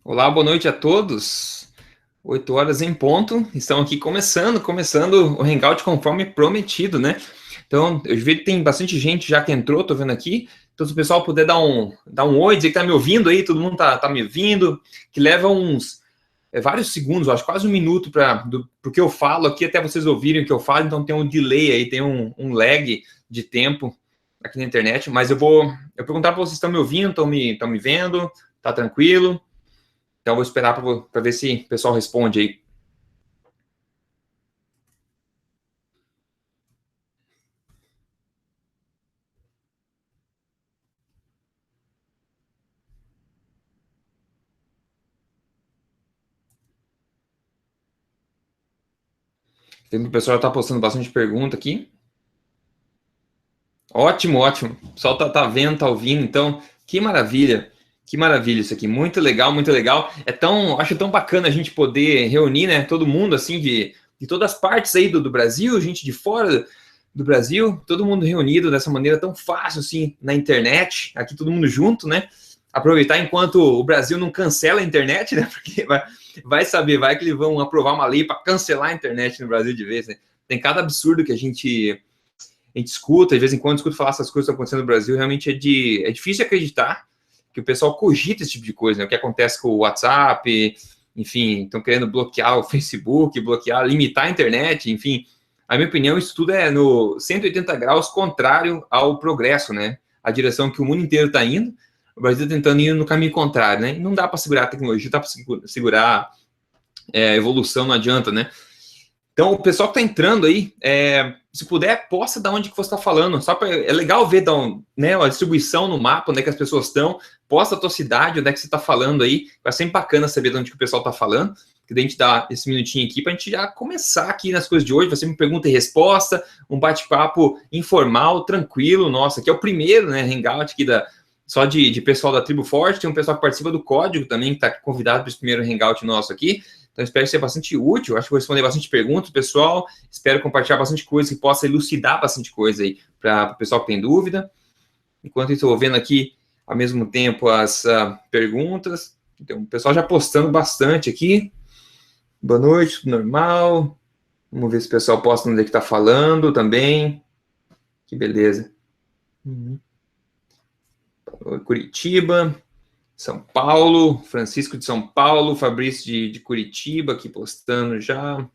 Olá, boa noite a todos. 8 horas em ponto. Estamos aqui começando o Hangout conforme prometido, né? Então, eu vi que tem bastante gente já que entrou, tô vendo aqui. Então, se o pessoal puder dar um oi, dizer que tá me ouvindo aí, todo mundo tá me ouvindo, que leva uns vários segundos, eu acho quase um minuto para o que eu falo aqui, até vocês ouvirem o que eu falo, então tem um delay aí, tem um lag de tempo aqui na internet, mas eu perguntar para vocês estão me ouvindo, estão me vendo, tá tranquilo? Então, vou esperar para ver se o pessoal responde aí. O pessoal já está postando bastante pergunta aqui. Ótimo, ótimo. O pessoal tá vendo, tá ouvindo, então, que maravilha. Que maravilha isso aqui. Muito legal, muito legal. Acho tão bacana a gente poder reunir, né, todo mundo, assim, de todas as partes aí do Brasil, gente de fora do Brasil, todo mundo reunido dessa maneira tão fácil, assim, na internet, aqui todo mundo junto, né? Aproveitar enquanto o Brasil não cancela a internet, né? Porque vai saber, vai que eles vão aprovar uma lei para cancelar a internet no Brasil de vez, né? Tem cada absurdo que a gente escuta, de vez em quando escuta falar essas coisas que estão acontecendo no Brasil, realmente é difícil acreditar que o pessoal cogita esse tipo de coisa, né? O que acontece com o WhatsApp, enfim, estão querendo bloquear o Facebook, limitar a internet, enfim. A minha opinião, isso tudo é no 180 graus contrário ao progresso, né? A direção que o mundo inteiro está indo, o Brasil está tentando ir no caminho contrário, né? E não dá para segurar a tecnologia, dá para segurar a evolução, não adianta, né? Então, o pessoal que está entrando aí, se puder, posta de onde que você está falando. É legal ver né, a distribuição no mapa, onde é que as pessoas estão. Posta a tua cidade, onde é que você está falando aí. Vai ser bacana saber de onde que o pessoal está falando. Que daí a gente dá esse minutinho aqui para a gente já começar aqui nas coisas de hoje. Vai ser uma pergunta e resposta, um bate-papo informal, tranquilo. Nossa, aqui é o primeiro, né, Hangout aqui só de pessoal da Tribo Forte. Tem um pessoal que participa do código também, que está convidado para esse primeiro Hangout nosso aqui. Então, espero ser bastante útil. Acho que vou responder bastante perguntas, pessoal. Espero compartilhar bastante coisa que possa elucidar bastante coisa aí para o pessoal que tem dúvida. Enquanto estou vendo aqui, ao mesmo tempo, as perguntas. Então, o pessoal já postando bastante aqui. Boa noite, tudo normal. Vamos ver se o pessoal posta onde é que está falando também. Que beleza. Curitiba. São Paulo, Francisco de São Paulo, Fabrício de Curitiba, aqui postando já.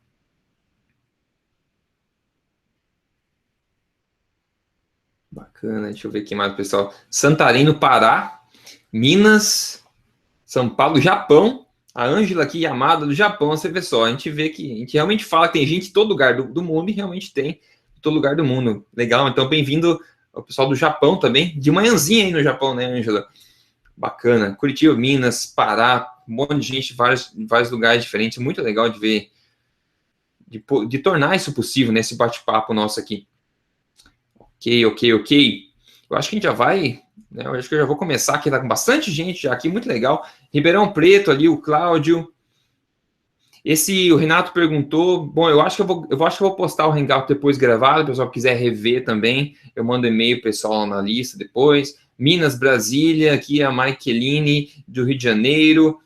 Bacana, deixa eu ver aqui mais, pessoal. Santarém, no Pará, Minas, São Paulo, Japão. A Ângela aqui, Yamada, do Japão, você vê só. A gente vê que a gente realmente fala que tem gente de todo lugar do mundo e realmente tem de todo lugar do mundo. Legal, então bem-vindo ao pessoal do Japão também. De manhãzinha aí no Japão, né, Ângela? Bacana. Curitiba, Minas, Pará, um monte de gente, vários lugares diferentes. Muito legal de ver, de tornar isso possível, nesse bate-papo nosso aqui. Ok. Eu acho que a gente já vai, né? Eu acho que eu já vou começar aqui, tá com bastante gente já aqui, muito legal. Ribeirão Preto ali, o Cláudio. O Renato perguntou, bom, eu acho que eu vou postar o Hangout depois gravado, o pessoal que quiser rever também, eu mando e-mail pro pessoal na lista depois. Minas, Brasília, aqui a Maiqueline, do Rio de Janeiro.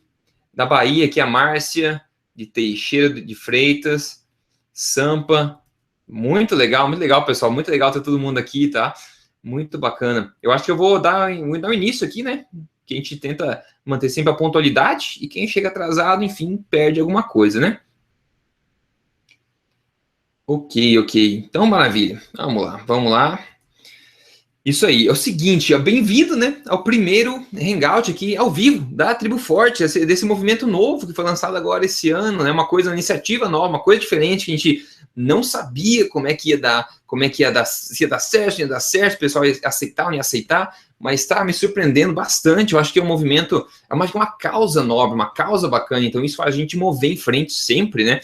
Da Bahia, aqui a Márcia, de Teixeira de Freitas. Sampa. Muito legal, pessoal. Muito legal ter todo mundo aqui, tá? Muito bacana. Eu acho que eu vou dar um início aqui, né? Que a gente tenta manter sempre a pontualidade e quem chega atrasado, enfim, perde alguma coisa, né? Ok. Então, maravilha. Vamos lá. Isso aí, é o seguinte, bem-vindo, né, ao primeiro Hangout aqui ao vivo da Tribo Forte, desse movimento novo que foi lançado agora esse ano, né, uma iniciativa nova, uma coisa diferente que a gente não sabia como é que ia dar, se ia dar certo, se ia dar certo, o pessoal ia aceitar ou não ia aceitar, mas está me surpreendendo bastante. Eu acho que é um movimento, é mais uma causa nobre, uma causa bacana, então isso faz a gente mover em frente sempre, né?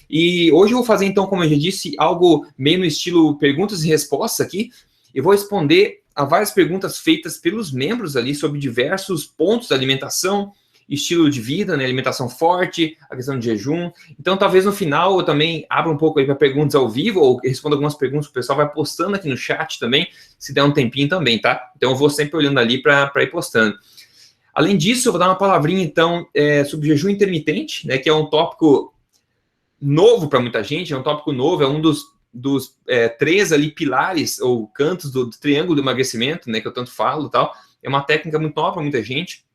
E hoje eu vou fazer, então, como eu já disse, algo meio no estilo perguntas e respostas aqui. Eu vou responder a várias perguntas feitas pelos membros ali sobre diversos pontos da alimentação, estilo de vida, né, alimentação forte, a questão de jejum. Então, talvez no final eu também abra um pouco aí para perguntas ao vivo ou responda algumas perguntas que o pessoal vai postando aqui no chat também, se der um tempinho também, tá? Então, eu vou sempre olhando ali para ir postando. Além disso, eu vou dar uma palavrinha, então, sobre jejum intermitente, né, que é um tópico novo para muita gente, é um tópico novo, é um dos 3 ali pilares ou cantos do triângulo do emagrecimento, né, que eu tanto falo e tal. É uma técnica muito nova para muita gente,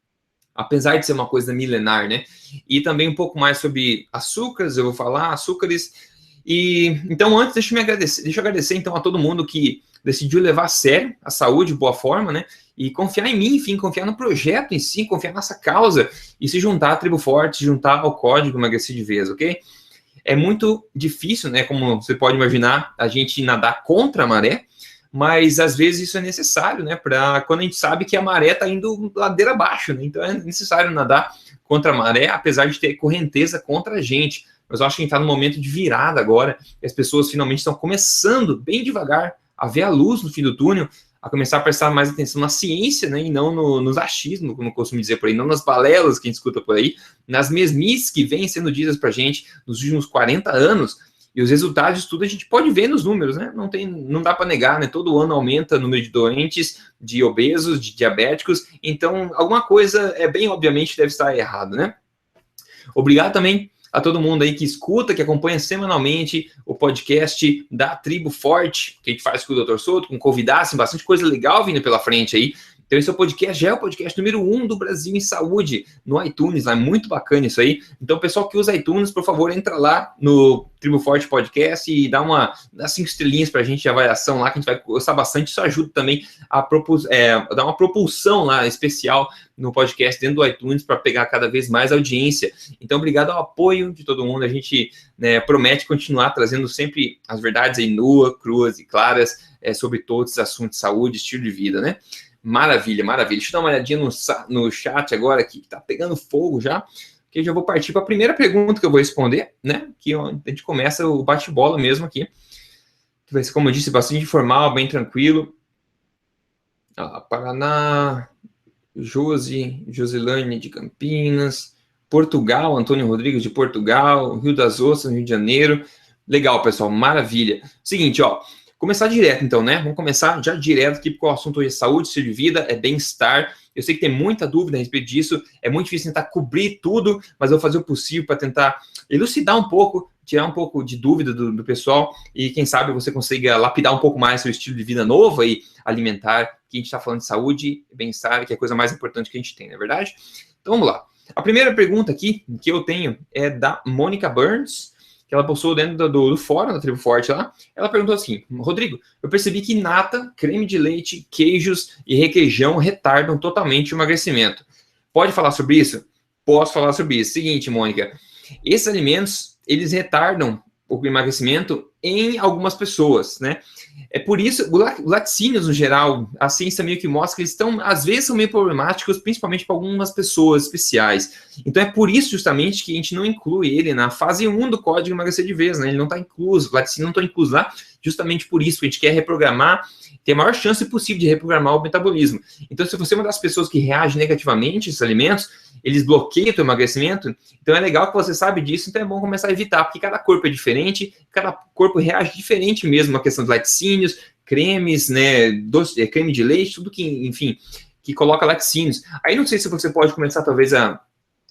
apesar de ser uma coisa milenar, né? E também um pouco mais sobre açúcares, eu vou falar, açúcares. E então, antes, deixa eu agradecer então a todo mundo que decidiu levar a sério a saúde, boa forma, né? E confiar em mim, enfim, confiar no projeto em si, confiar nessa causa e se juntar à Tribo Forte, se juntar ao código Emagrecer de Vez, ok? É muito difícil, né? Como você pode imaginar, a gente nadar contra a maré, mas às vezes isso é necessário, né? Para quando a gente sabe que a maré está indo ladeira abaixo, né? Então é necessário nadar contra a maré, apesar de ter correnteza contra a gente. Mas eu acho que a gente está num momento de virada agora, e as pessoas finalmente estão começando, bem devagar, a ver a luz no fim do túnel, a começar a prestar mais atenção na ciência, né, e não nos achismos, como eu costumo dizer por aí, não nas balelas que a gente escuta por aí, nas mesmices que vêm sendo ditas para a gente nos últimos 40 anos, e os resultados de estudo a gente pode ver nos números, né, não dá para negar, né, todo ano aumenta o número de doentes, de obesos, de diabéticos, então alguma coisa, bem obviamente, deve estar errado, né. Obrigado também a todo mundo aí que escuta, que acompanha semanalmente o podcast da Tribo Forte, que a gente faz com o Dr. Souto, com convidados, tem bastante coisa legal vindo pela frente aí. Então esse é o podcast, já é o podcast número 1 do Brasil em saúde, no iTunes, lá é muito bacana isso aí. Então, pessoal que usa iTunes, por favor, entra lá no Tribo Forte Podcast e dá 5 estrelinhas pra gente de avaliação lá, que a gente vai gostar bastante. Isso ajuda também a dar uma propulsão lá especial no podcast dentro do iTunes para pegar cada vez mais audiência. Então, obrigado ao apoio de todo mundo. A gente, né, promete continuar trazendo sempre as verdades aí nuas, cruas e claras sobre todos os assuntos de saúde, estilo de vida, né? Maravilha, maravilha. Deixa eu dar uma olhadinha no chat agora aqui, que tá pegando fogo já, que eu já vou partir para a primeira pergunta que eu vou responder, né? Que a gente começa o bate-bola mesmo aqui, que vai ser, como eu disse, bastante informal, bem tranquilo. Paraná, Josilane de Campinas, Portugal, Antônio Rodrigues de Portugal, Rio das Ostras, Rio de Janeiro. Legal, pessoal, maravilha. Seguinte, ó. Começar direto, então, né? Vamos começar já direto aqui, porque o assunto hoje é saúde, estilo de vida, é bem-estar. Eu sei que tem muita dúvida a respeito disso, é muito difícil tentar cobrir tudo, mas eu vou fazer o possível para tentar elucidar um pouco, tirar um pouco de dúvida do pessoal e, quem sabe, você consiga lapidar um pouco mais seu estilo de vida novo e alimentar, que a gente está falando de saúde, bem-estar, que é a coisa mais importante que a gente tem, não é verdade? Então, vamos lá. A primeira pergunta aqui que eu tenho é da Mônica Burns, que ela postou dentro do fórum da Tribo Forte lá. Ela perguntou assim: Rodrigo, eu percebi que nata, creme de leite, queijos e requeijão retardam totalmente o emagrecimento. Pode falar sobre isso? Posso falar sobre isso. Seguinte, Mônica, esses alimentos, eles retardam o emagrecimento em algumas pessoas, né? É por isso, os laticínios, no geral, a ciência meio que mostra que eles estão, às vezes, são meio problemáticos, principalmente para algumas pessoas especiais. Então, é por isso, justamente, que a gente não inclui ele na fase 1 do código emagrecer de vez, né? Ele não está incluso, o laticínio não está incluso lá, justamente por isso, que a gente quer reprogramar, ter a maior chance possível de reprogramar o metabolismo. Então, se você é uma das pessoas que reage negativamente a esses alimentos, eles bloqueiam o teu emagrecimento, então é legal que você sabe disso, então é bom começar a evitar, porque cada corpo é diferente, cada corpo reage diferente mesmo à questão de laticínios, cremes, né, doce, creme de leite, tudo que, enfim, que coloca laticínios. Aí não sei se você pode começar, talvez, a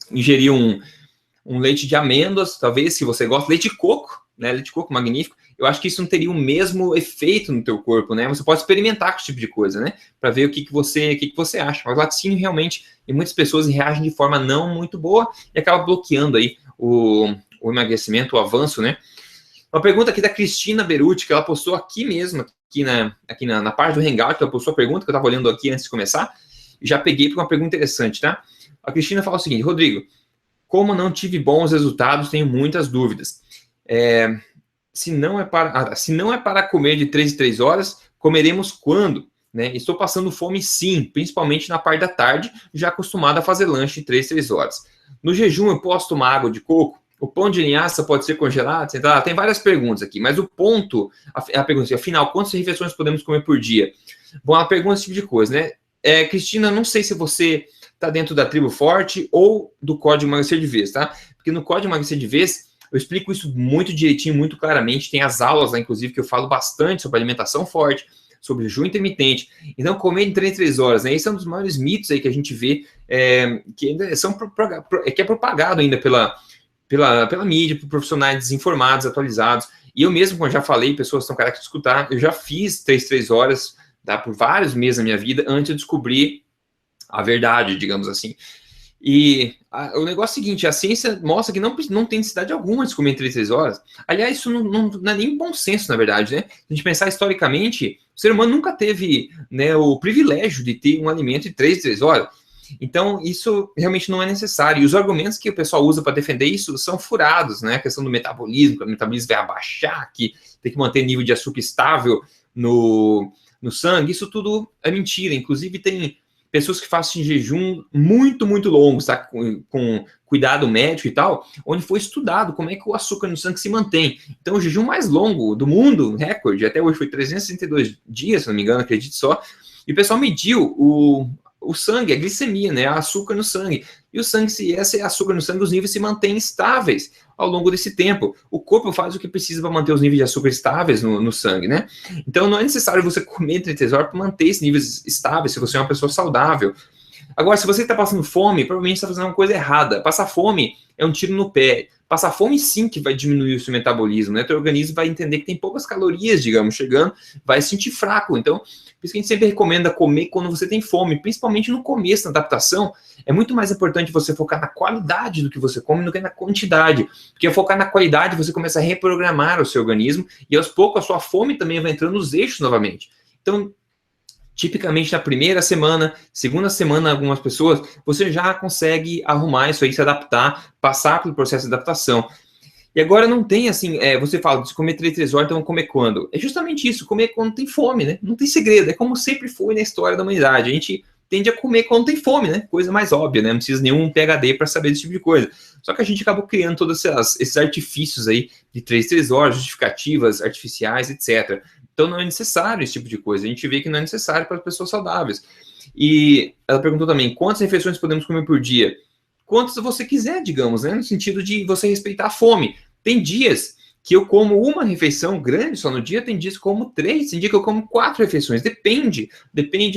ingerir um leite de amêndoas, talvez, se você gosta, leite de coco, né, leite de coco magnífico. Eu acho que isso não teria o mesmo efeito no teu corpo, né? Você pode experimentar com esse tipo de coisa, né? Para ver o que você acha. Mas o laticínio realmente, e muitas pessoas reagem de forma não muito boa e acaba bloqueando aí o emagrecimento, o avanço, né? Uma pergunta aqui da Cristina Beruti, que ela postou aqui mesmo, aqui na parte do Hangout, ela postou a pergunta que eu estava olhando aqui antes de começar, e já peguei para uma pergunta interessante, tá? A Cristina fala o seguinte: Rodrigo, como não tive bons resultados, tenho muitas dúvidas. Se não é para comer de 3 em 3 horas, comeremos quando? Né? Estou passando fome sim, principalmente na parte da tarde, já acostumado a fazer lanche de 3 em 3 horas. No jejum eu posso tomar água de coco? O pão de linhaça pode ser congelado? Tem várias perguntas aqui, mas o ponto, a pergunta assim, afinal, quantas refeições podemos comer por dia? Bom, ela pergunta esse tipo de coisa, né? Cristina, não sei se você está dentro da Tribo Forte ou do Código Emagrecer de Vez, tá? Porque no Código Emagrecer de Vez, eu explico isso muito direitinho, muito claramente. Tem as aulas lá, inclusive, que eu falo bastante sobre alimentação forte, sobre jejum intermitente. Então, comer em 3 em 3 horas, né? Esse é um dos maiores mitos aí que a gente vê, que ainda que é propagado ainda pela mídia, por profissionais desinformados, atualizados. E eu mesmo, como eu já falei, pessoas estão características de escutar, eu já fiz 3 horas, tá, por vários meses na minha vida, antes de descobrir a verdade, digamos assim. E o negócio é o seguinte, a ciência mostra que não tem necessidade alguma de comer 3 horas. Aliás, isso não é nem bom senso, na verdade, né? Se a gente pensar historicamente, o ser humano nunca teve, né, o privilégio de ter um alimento de 3 horas. Então, isso realmente não é necessário. E os argumentos que o pessoal usa para defender isso são furados, né? A questão do metabolismo, que o metabolismo vai abaixar, que tem que manter nível de açúcar estável no sangue. Isso tudo é mentira. Inclusive, tem pessoas que fazem jejum muito, muito longos, tá? Com cuidado médico e tal, onde foi estudado como é que o açúcar no sangue se mantém. Então, o jejum mais longo do mundo, recorde, até hoje foi 362 dias, se não me engano, acredite só. E o pessoal mediu o sangue, a glicemia, né? A açúcar no sangue. E o sangue, se esse açúcar no sangue, os níveis se mantêm estáveis ao longo desse tempo. O corpo faz o que precisa para manter os níveis de açúcar estáveis no sangue, né? Então não é necessário você comer 3 horas para manter esses níveis estáveis se você é uma pessoa saudável. Agora, se você está passando fome, provavelmente está fazendo uma coisa errada. Passar fome é um tiro no pé. Passar fome sim que vai diminuir o seu metabolismo, né? O teu organismo vai entender que tem poucas calorias, digamos, chegando, vai se sentir fraco. Então, por isso que a gente sempre recomenda comer quando você tem fome, principalmente no começo, na adaptação. É muito mais importante você focar na qualidade do que você come do que na quantidade. Porque ao focar na qualidade, você começa a reprogramar o seu organismo e aos poucos a sua fome também vai entrando nos eixos novamente. Então, tipicamente na primeira semana, segunda semana, algumas pessoas, você já consegue arrumar isso aí, se adaptar, passar pelo processo de adaptação. E agora não tem assim, você fala, se comer 3 horas, então comer quando? É justamente isso, comer quando tem fome, né? Não tem segredo, é como sempre foi na história da humanidade. A gente tende a comer quando tem fome, né? Coisa mais óbvia, né? Não precisa nenhum PhD para saber desse tipo de coisa. Só que a gente acabou criando todos esses artifícios aí de 3 horas, justificativas artificiais, etc. Então não é necessário esse tipo de coisa. A gente vê que não é necessário para as pessoas saudáveis. E ela perguntou também, quantas refeições podemos comer por dia? Quantas você quiser, digamos, né? No sentido de você respeitar a fome. Tem dias que eu como uma refeição grande só no dia, tem dias que eu como 3, tem dia que eu como 4 refeições. Depende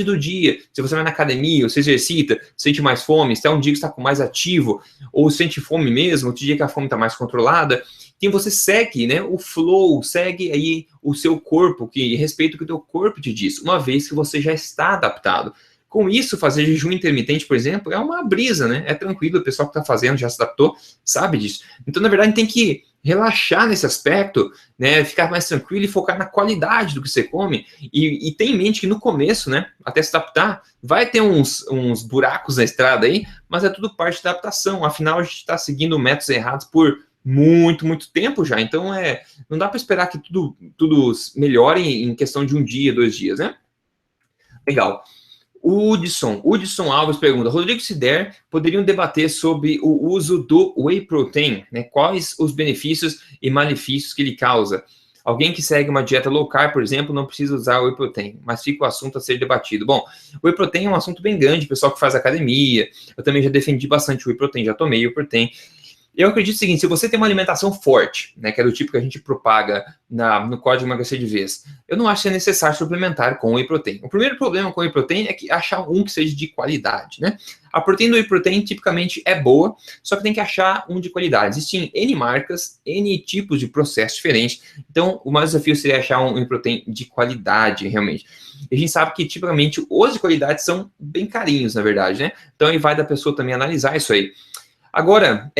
do dia. Se você vai na academia, ou se exercita, sente mais fome, se é um dia que está mais ativo, ou sente fome mesmo, outro dia que a fome está mais controlada. Então você segue, né, o flow, segue aí o seu corpo, que respeita o que o teu corpo te diz, uma vez que você já está adaptado. Com isso, fazer jejum intermitente, por exemplo, é uma brisa, né? É tranquilo, o pessoal que está fazendo já se adaptou, sabe disso. Então, na verdade, tem que relaxar nesse aspecto, né? Ficar mais tranquilo e focar na qualidade do que você come. E ter em mente que no começo, né? Até se adaptar, vai ter uns buracos na estrada aí, mas é tudo parte da adaptação. Afinal, a gente está seguindo métodos errados por muito, muito tempo já. Então, não dá para esperar que tudo melhore em questão de um dia, 2 dias, né? Legal. O Hudson Alves pergunta, Rodrigo, se der, poderiam debater sobre o uso do whey protein, né? Quais os benefícios e malefícios que ele causa? Alguém que segue uma dieta low carb, por exemplo, não precisa usar o whey protein, mas fica o assunto a ser debatido. Bom, o whey protein é um assunto bem grande, pessoal que faz academia, eu também já defendi bastante o whey protein, já tomei o whey protein. Eu acredito o seguinte, se você tem uma alimentação forte, né, que é do tipo que a gente propaga no Código Emagrecer de Vez, eu não acho que é necessário suplementar com whey protein. O primeiro problema com whey protein é que achar um que seja de qualidade, né? A proteína do whey protein tipicamente é boa, só que tem que achar um de qualidade. Existem N marcas, N tipos de processo diferentes, então o maior desafio seria achar um whey protein de qualidade, realmente. E a gente sabe que tipicamente os de qualidade são bem carinhos, na verdade, né? Então aí vai da pessoa também analisar isso aí. Agora,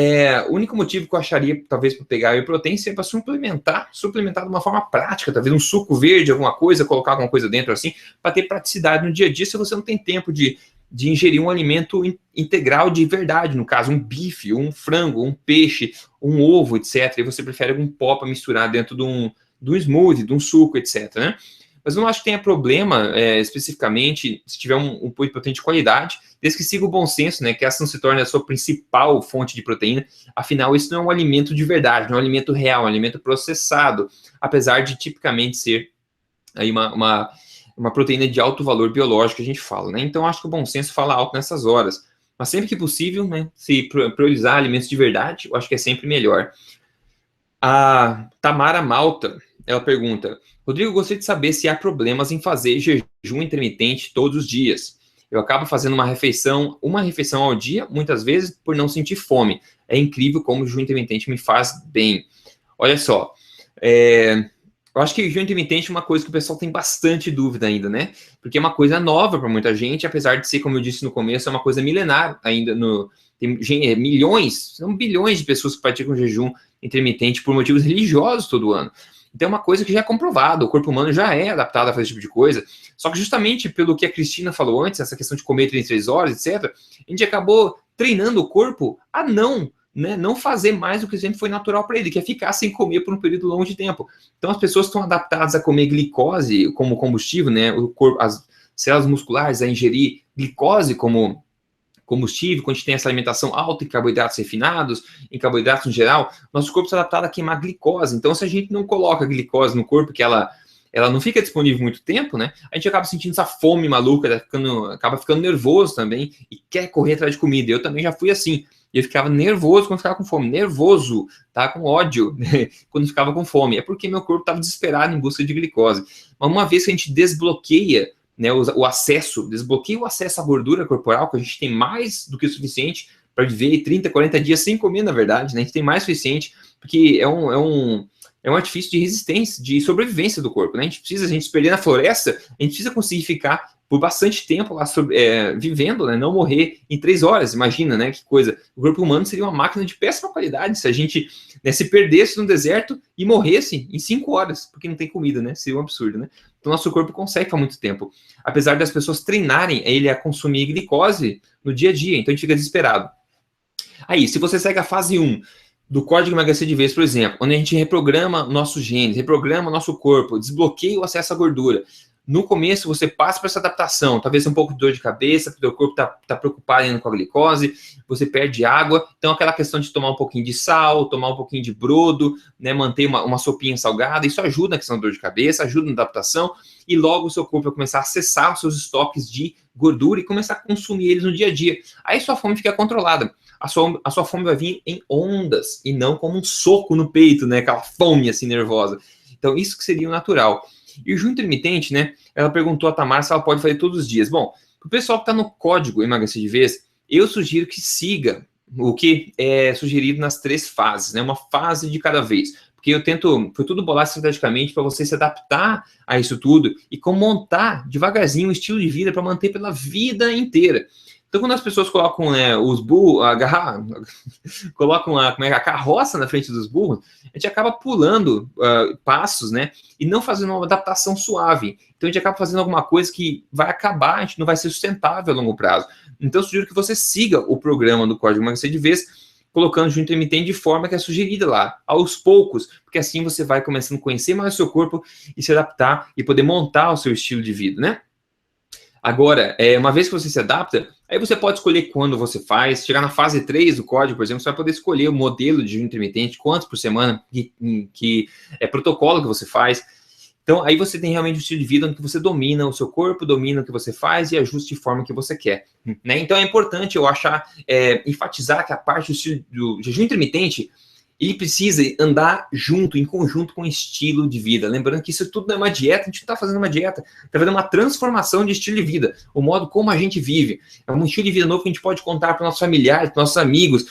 o único motivo que eu acharia, talvez, para pegar whey protein seria para suplementar de uma forma prática, talvez um suco verde, alguma coisa, colocar alguma coisa dentro assim, para ter praticidade no dia a dia, se você não tem tempo de ingerir um alimento integral de verdade, no caso, um bife, um frango, um peixe, um ovo, etc. E você prefere algum pó para misturar dentro de um smoothie, de um suco, etc., né? Mas eu não acho que tenha problema, especificamente, se tiver um whey protein de qualidade, desde que siga o bom senso, né, que essa não se torne a sua principal fonte de proteína. Afinal, isso não é um alimento de verdade, não é um alimento real, é um alimento processado, apesar de tipicamente ser aí uma proteína de alto valor biológico que a gente fala, né? Então, acho que o bom senso fala alto nessas horas. Mas sempre que possível, né, se priorizar alimentos de verdade, eu acho que é sempre melhor. A Tamara Malta, ela pergunta: Rodrigo, eu gostaria de saber se há problemas em fazer jejum intermitente todos os dias. Eu acabo fazendo uma refeição ao dia, muitas vezes, por não sentir fome. É incrível como o jejum intermitente me faz bem. Olha só, eu acho que o jejum intermitente é uma coisa que o pessoal tem bastante dúvida ainda, né? Porque é uma coisa nova para muita gente, apesar de ser, como eu disse no começo, é uma coisa milenar ainda. Tem milhões, são bilhões de pessoas que praticam jejum intermitente por motivos religiosos todo ano. Então é uma coisa que já é comprovada, o corpo humano já é adaptado a fazer esse tipo de coisa. Só que justamente pelo que a Cristina falou antes, essa questão de comer 33 horas, etc., a gente acabou treinando o corpo a não fazer mais do que sempre foi natural para ele, que é ficar sem comer por um período longo de tempo. Então as pessoas estão adaptadas a comer glicose como combustível, né? O corpo, as células musculares a ingerir glicose como combustível, quando a gente tem essa alimentação alta em carboidratos refinados, em carboidratos no geral, nosso corpo está adaptado a queimar glicose. Então, se a gente não coloca glicose no corpo, que ela não fica disponível muito tempo, né? A gente acaba sentindo essa fome maluca, acaba ficando nervoso também e quer correr atrás de comida. Eu também já fui assim. Eu ficava nervoso quando ficava com fome, nervoso, tá? Com ódio quando ficava com fome. É porque meu corpo estava desesperado em busca de glicose. Mas uma vez que a gente desbloqueia, né, desbloqueia o acesso à gordura corporal, que a gente tem mais do que o suficiente para viver 30, 40 dias sem comer, na verdade, né? A gente tem mais o suficiente, porque é um artifício de resistência, de sobrevivência do corpo, né? A gente se perder na floresta, a gente precisa conseguir ficar por bastante tempo lá vivendo, né? Não morrer em 3 horas, imagina, né? Que coisa. O corpo humano seria uma máquina de péssima qualidade se a gente, né, se perdesse no deserto e morresse em 5 horas, porque não tem comida, né? Seria um absurdo, né? Então, nosso corpo consegue por muito tempo. Apesar das pessoas treinarem ele a consumir glicose no dia a dia, então a gente fica desesperado. Aí, se você segue a fase 1 do Código Emagrecer de Vez, por exemplo, onde a gente reprograma nossos genes, reprograma nosso corpo, desbloqueia o acesso à gordura. No começo, você passa por essa adaptação, talvez um pouco de dor de cabeça, porque o corpo está preocupado ainda com a glicose, você perde água, então aquela questão de tomar um pouquinho de sal, tomar um pouquinho de brodo, né, manter uma sopinha salgada, isso ajuda na questão da dor de cabeça, ajuda na adaptação, e logo o seu corpo vai começar a acessar os seus estoques de gordura e começar a consumir eles no dia a dia. Aí sua fome fica controlada. A sua fome vai vir em ondas e não como um soco no peito, né? Aquela fome assim nervosa. Então, isso que seria o natural. E o jejum intermitente, né? Ela perguntou a Tamara se ela pode fazer todos os dias. Bom, para o pessoal que está no código Emagrecer de Vez, eu sugiro que siga o que é sugerido nas 3 fases, né? Uma fase de cada vez. Porque foi tudo bolado estrategicamente para você se adaptar a isso tudo e como montar devagarzinho um estilo de vida para manter pela vida inteira. Então, quando as pessoas colocam, né, os burros, colocam a carroça na frente dos burros, a gente acaba pulando passos, né, e não fazendo uma adaptação suave. Então, a gente acaba fazendo alguma coisa que vai acabar, a gente não vai ser sustentável a longo prazo. Então, eu sugiro que você siga o programa do Código Emagrecer de Vez, colocando jejum intermitente de forma que é sugerida lá, aos poucos, porque assim você vai começando a conhecer mais o seu corpo e se adaptar e poder montar o seu estilo de vida, né? Agora, uma vez que você se adapta, aí você pode escolher quando você faz. Chegar na fase 3 do código, por exemplo, você vai poder escolher o modelo de jejum intermitente, quantos por semana, que protocolo que você faz. Então, aí você tem realmente um estilo de vida onde você domina o seu corpo, domina o que você faz e ajusta de forma que você quer. Né? Então, é importante eu enfatizar que a parte do jejum intermitente, ele precisa andar junto, em conjunto com o estilo de vida. Lembrando que isso tudo não é uma dieta, a gente não está fazendo uma dieta, está fazendo uma transformação de estilo de vida, o modo como a gente vive. É um estilo de vida novo que a gente pode contar para nossos familiares, para nossos amigos,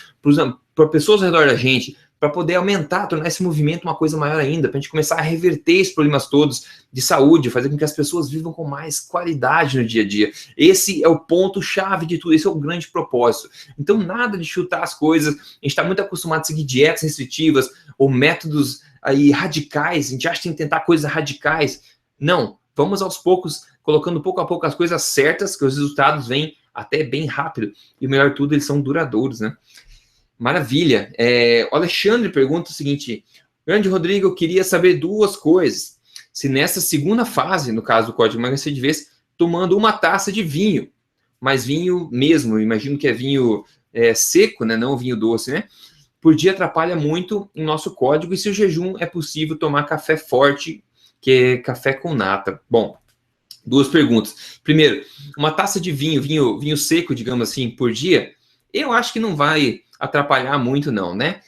para pessoas ao redor da gente, para poder aumentar, tornar esse movimento uma coisa maior ainda, para a gente começar a reverter esses problemas todos de saúde, fazer com que as pessoas vivam com mais qualidade no dia a dia. Esse é o ponto-chave de tudo, esse é o grande propósito. Então, nada de chutar as coisas, a gente está muito acostumado a seguir dietas restritivas ou métodos aí radicais, a gente acha que tem que tentar coisas radicais. Não, vamos aos poucos, colocando pouco a pouco as coisas certas, que os resultados vêm até bem rápido. E o melhor de tudo, eles são duradouros, né? Maravilha. O Alexandre pergunta o seguinte: grande Rodrigo, eu queria saber 2 coisas. Se nessa segunda fase, no caso do Código Emagrecer de Vez, tomando 1 taça de vinho, mas vinho mesmo, imagino que é vinho seco, né, não vinho doce, né? Por dia atrapalha muito o nosso código, e se o jejum é possível tomar café forte, que é café com nata. Bom, 2 perguntas. Primeiro, 1 taça de vinho seco, digamos assim, por dia, eu acho que não vai atrapalhar muito, não, né?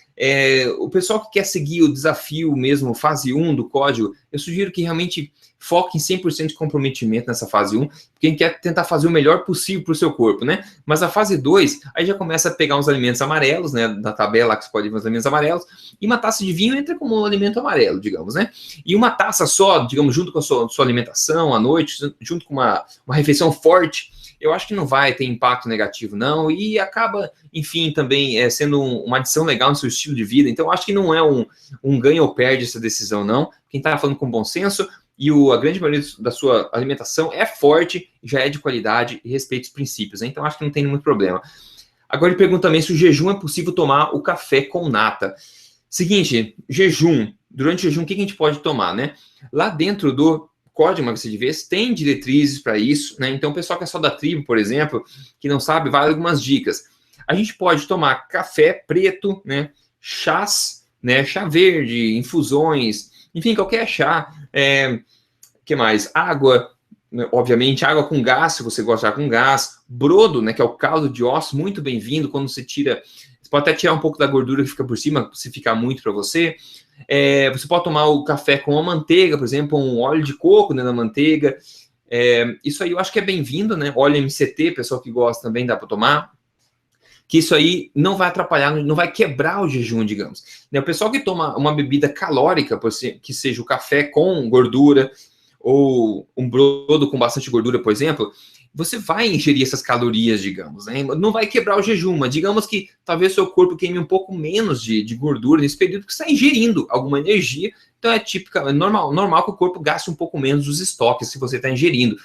O pessoal que quer seguir o desafio mesmo, fase 1 do código, eu sugiro que realmente foque em 100% de comprometimento nessa fase 1, porque a gente quer tentar fazer o melhor possível para o seu corpo, né? Mas a fase 2, aí já começa a pegar uns alimentos amarelos, né? Da tabela que você pode ver os alimentos amarelos, e uma taça de vinho entra como um alimento amarelo, digamos, né? E uma taça só, digamos, junto com a sua alimentação à noite, junto com uma refeição forte, eu acho que não vai ter impacto negativo, não, e acaba, enfim, também sendo uma adição legal no seu estilo de vida. Então, eu acho que não é um ganha ou perde essa decisão, não. Quem está falando com bom senso e a grande maioria da sua alimentação é forte, já é de qualidade e respeita os princípios, né? Então, acho que não tem muito problema. Agora, ele pergunta também se o jejum é possível tomar o café com nata. Seguinte, jejum. Durante o jejum, o que a gente pode tomar, né? Lá dentro do Código Emagrecer de Vez tem diretrizes para isso, né? Então, o pessoal que é só da tribo, por exemplo, que não sabe, vai algumas dicas. A gente pode tomar café preto, né? Chás, né? Chá verde, infusões, enfim, qualquer chá. Que mais? Água, né? Obviamente, água com gás, se você gostar com gás. Brodo, né? Que é o caldo de ossos, muito bem-vindo. Quando você tira, você pode até tirar um pouco da gordura que fica por cima, se ficar muito para você. Você pode tomar o café com a manteiga, por exemplo, um óleo de coco, né, na manteiga. Isso aí eu acho que é bem-vindo, né? Óleo MCT, pessoal que gosta também dá para tomar. Que isso aí não vai atrapalhar, não vai quebrar o jejum, digamos. O pessoal que toma uma bebida calórica, que seja o café com gordura, ou um brodo com bastante gordura, por exemplo, você vai ingerir essas calorias, digamos, né? Não vai quebrar o jejum, mas digamos que talvez seu corpo queime um pouco menos de gordura nesse período que você está ingerindo alguma energia. Então é normal que o corpo gaste um pouco menos dos estoques se você está ingerindo.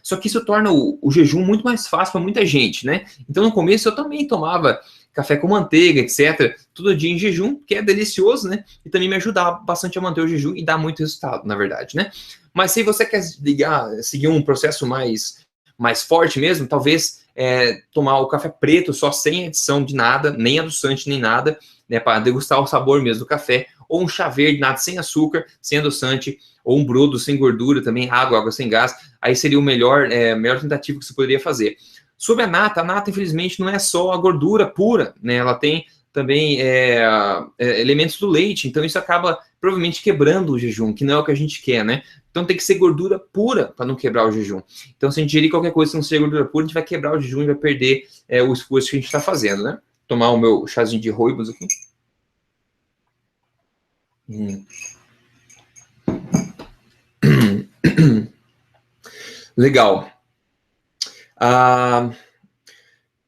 Só que isso torna o jejum muito mais fácil para muita gente, né? Então no começo eu também tomava café com manteiga, etc., todo dia em jejum, que é delicioso, né? E também me ajudava bastante a manter o jejum e dá muito resultado, na verdade, né? Mas se você quer seguir um processo mais forte mesmo, talvez tomar o café preto só sem adição de nada, nem adoçante, nem nada, né, para degustar o sabor mesmo do café, ou um chá verde, nada, sem açúcar, sem adoçante, ou um brodo sem gordura também, água sem gás, aí seria o melhor tentativa que você poderia fazer. Sobre a nata infelizmente não é só a gordura pura, né, ela tem também elementos do leite, então isso acaba provavelmente quebrando o jejum, que não é o que a gente quer, né? Então tem que ser gordura pura para não quebrar o jejum. Então se a gente ingerir qualquer coisa que não seja gordura pura, a gente vai quebrar o jejum e vai perder o esforço que a gente está fazendo, né? Tomar o meu chazinho de rooibos aqui. Legal.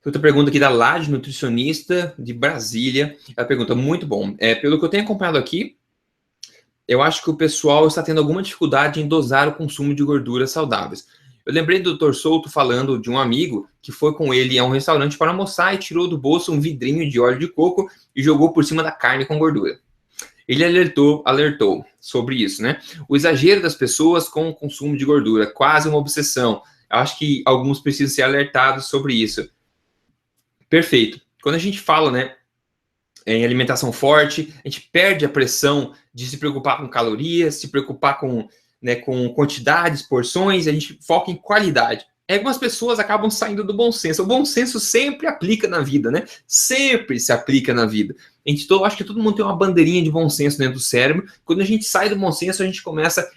Outra pergunta aqui da Lade, nutricionista de Brasília. Ela pergunta, muito bom. Pelo que eu tenho acompanhado aqui, eu acho que o pessoal está tendo alguma dificuldade em dosar o consumo de gorduras saudáveis. Eu lembrei do Dr. Souto falando de um amigo que foi com ele a um restaurante para almoçar e tirou do bolso um vidrinho de óleo de coco e jogou por cima da carne com gordura. Ele alertou sobre isso, né? O exagero das pessoas com o consumo de gordura, quase uma obsessão. Eu acho que alguns precisam ser alertados sobre isso. Perfeito. Quando a gente fala, né, em alimentação forte, a gente perde a pressão de se preocupar com calorias, se preocupar com quantidades, porções, a gente foca em qualidade. Algumas pessoas acabam saindo do bom senso. O bom senso sempre aplica na vida, né? Sempre se aplica na vida. Acho que todo mundo tem uma bandeirinha de bom senso dentro do cérebro. Quando a gente sai do bom senso,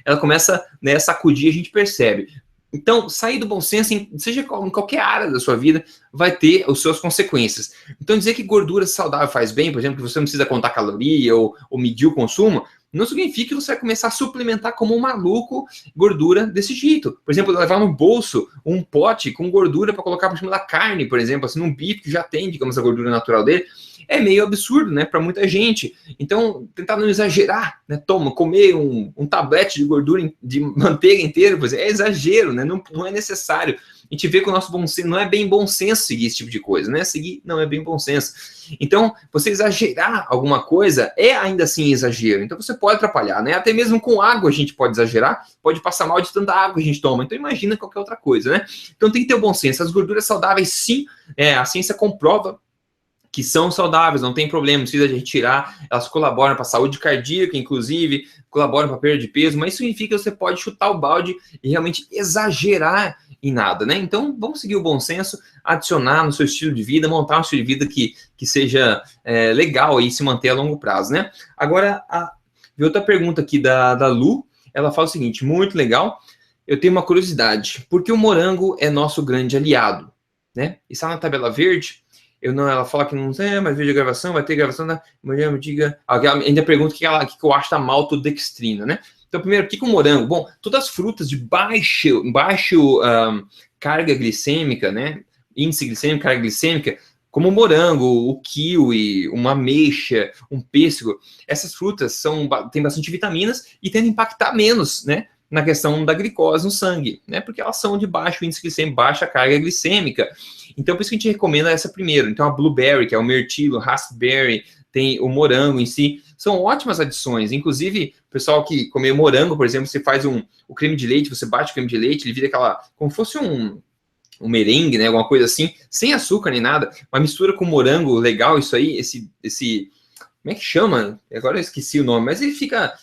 ela começa a sacudir, a gente percebe. Então, sair do bom senso, seja em qualquer área da sua vida, vai ter as suas consequências. Então, dizer que gordura saudável faz bem, por exemplo, que você não precisa contar caloria ou medir o consumo, não significa que você vai começar a suplementar como um maluco gordura desse jeito. Por exemplo, levar no bolso um pote com gordura para colocar por cima da carne, por exemplo, assim, num bife que já tem, digamos, a gordura natural dele, é meio absurdo, né, para muita gente. Então, tentar não exagerar, né, comer um tablete de gordura de manteiga inteiro, por exemplo, é exagero, né, não é necessário. A gente vê que o nosso bom senso, não é bem bom senso seguir esse tipo de coisa, né? Seguir não é bem bom senso. Então, você exagerar alguma coisa é ainda assim exagero. Então, você pode atrapalhar, né? Até mesmo com água a gente pode exagerar, pode passar mal de tanta água que a gente toma. Então, imagina qualquer outra coisa, né? Então, tem que ter o bom senso. As gorduras saudáveis, sim, a ciência comprova que são saudáveis, não tem problema, não precisa de retirar, elas colaboram para a saúde cardíaca, inclusive, colaboram para a perda de peso, mas isso significa que você pode chutar o balde e realmente exagerar em nada, né? Então, vamos seguir o bom senso, adicionar no seu estilo de vida, montar um estilo de vida que seja legal e se manter a longo prazo, né? Agora, vi outra pergunta aqui da Lu, ela fala o seguinte, muito legal, eu tenho uma curiosidade, por que o morango é nosso grande aliado, né? Está na tabela verde, ela fala que não tem, mas veja a gravação, vai ter gravação da manhã, me diga. Ainda pergunta o que eu acho da maltodextrina, né? Então, primeiro, o que o morango? Bom, todas as frutas de baixo carga glicêmica, né? Índice glicêmico, carga glicêmica, como o morango, o kiwi, uma ameixa, um pêssego, essas frutas têm bastante vitaminas e tendem a impactar menos, né? Na questão da glicose no sangue, né? Porque elas são de baixo índice glicêmico, baixa carga glicêmica. Então, por isso que a gente recomenda essa primeiro. Então, a blueberry, que é o mirtilo, raspberry, tem o morango em si, são ótimas adições. Inclusive, o pessoal que come morango, por exemplo, você faz o creme de leite, você bate o creme de leite, ele vira como fosse um merengue, né? Alguma coisa assim, sem açúcar nem nada. Uma mistura com morango, legal isso aí, esse como é que chama? Agora eu esqueci o nome, mas ele fica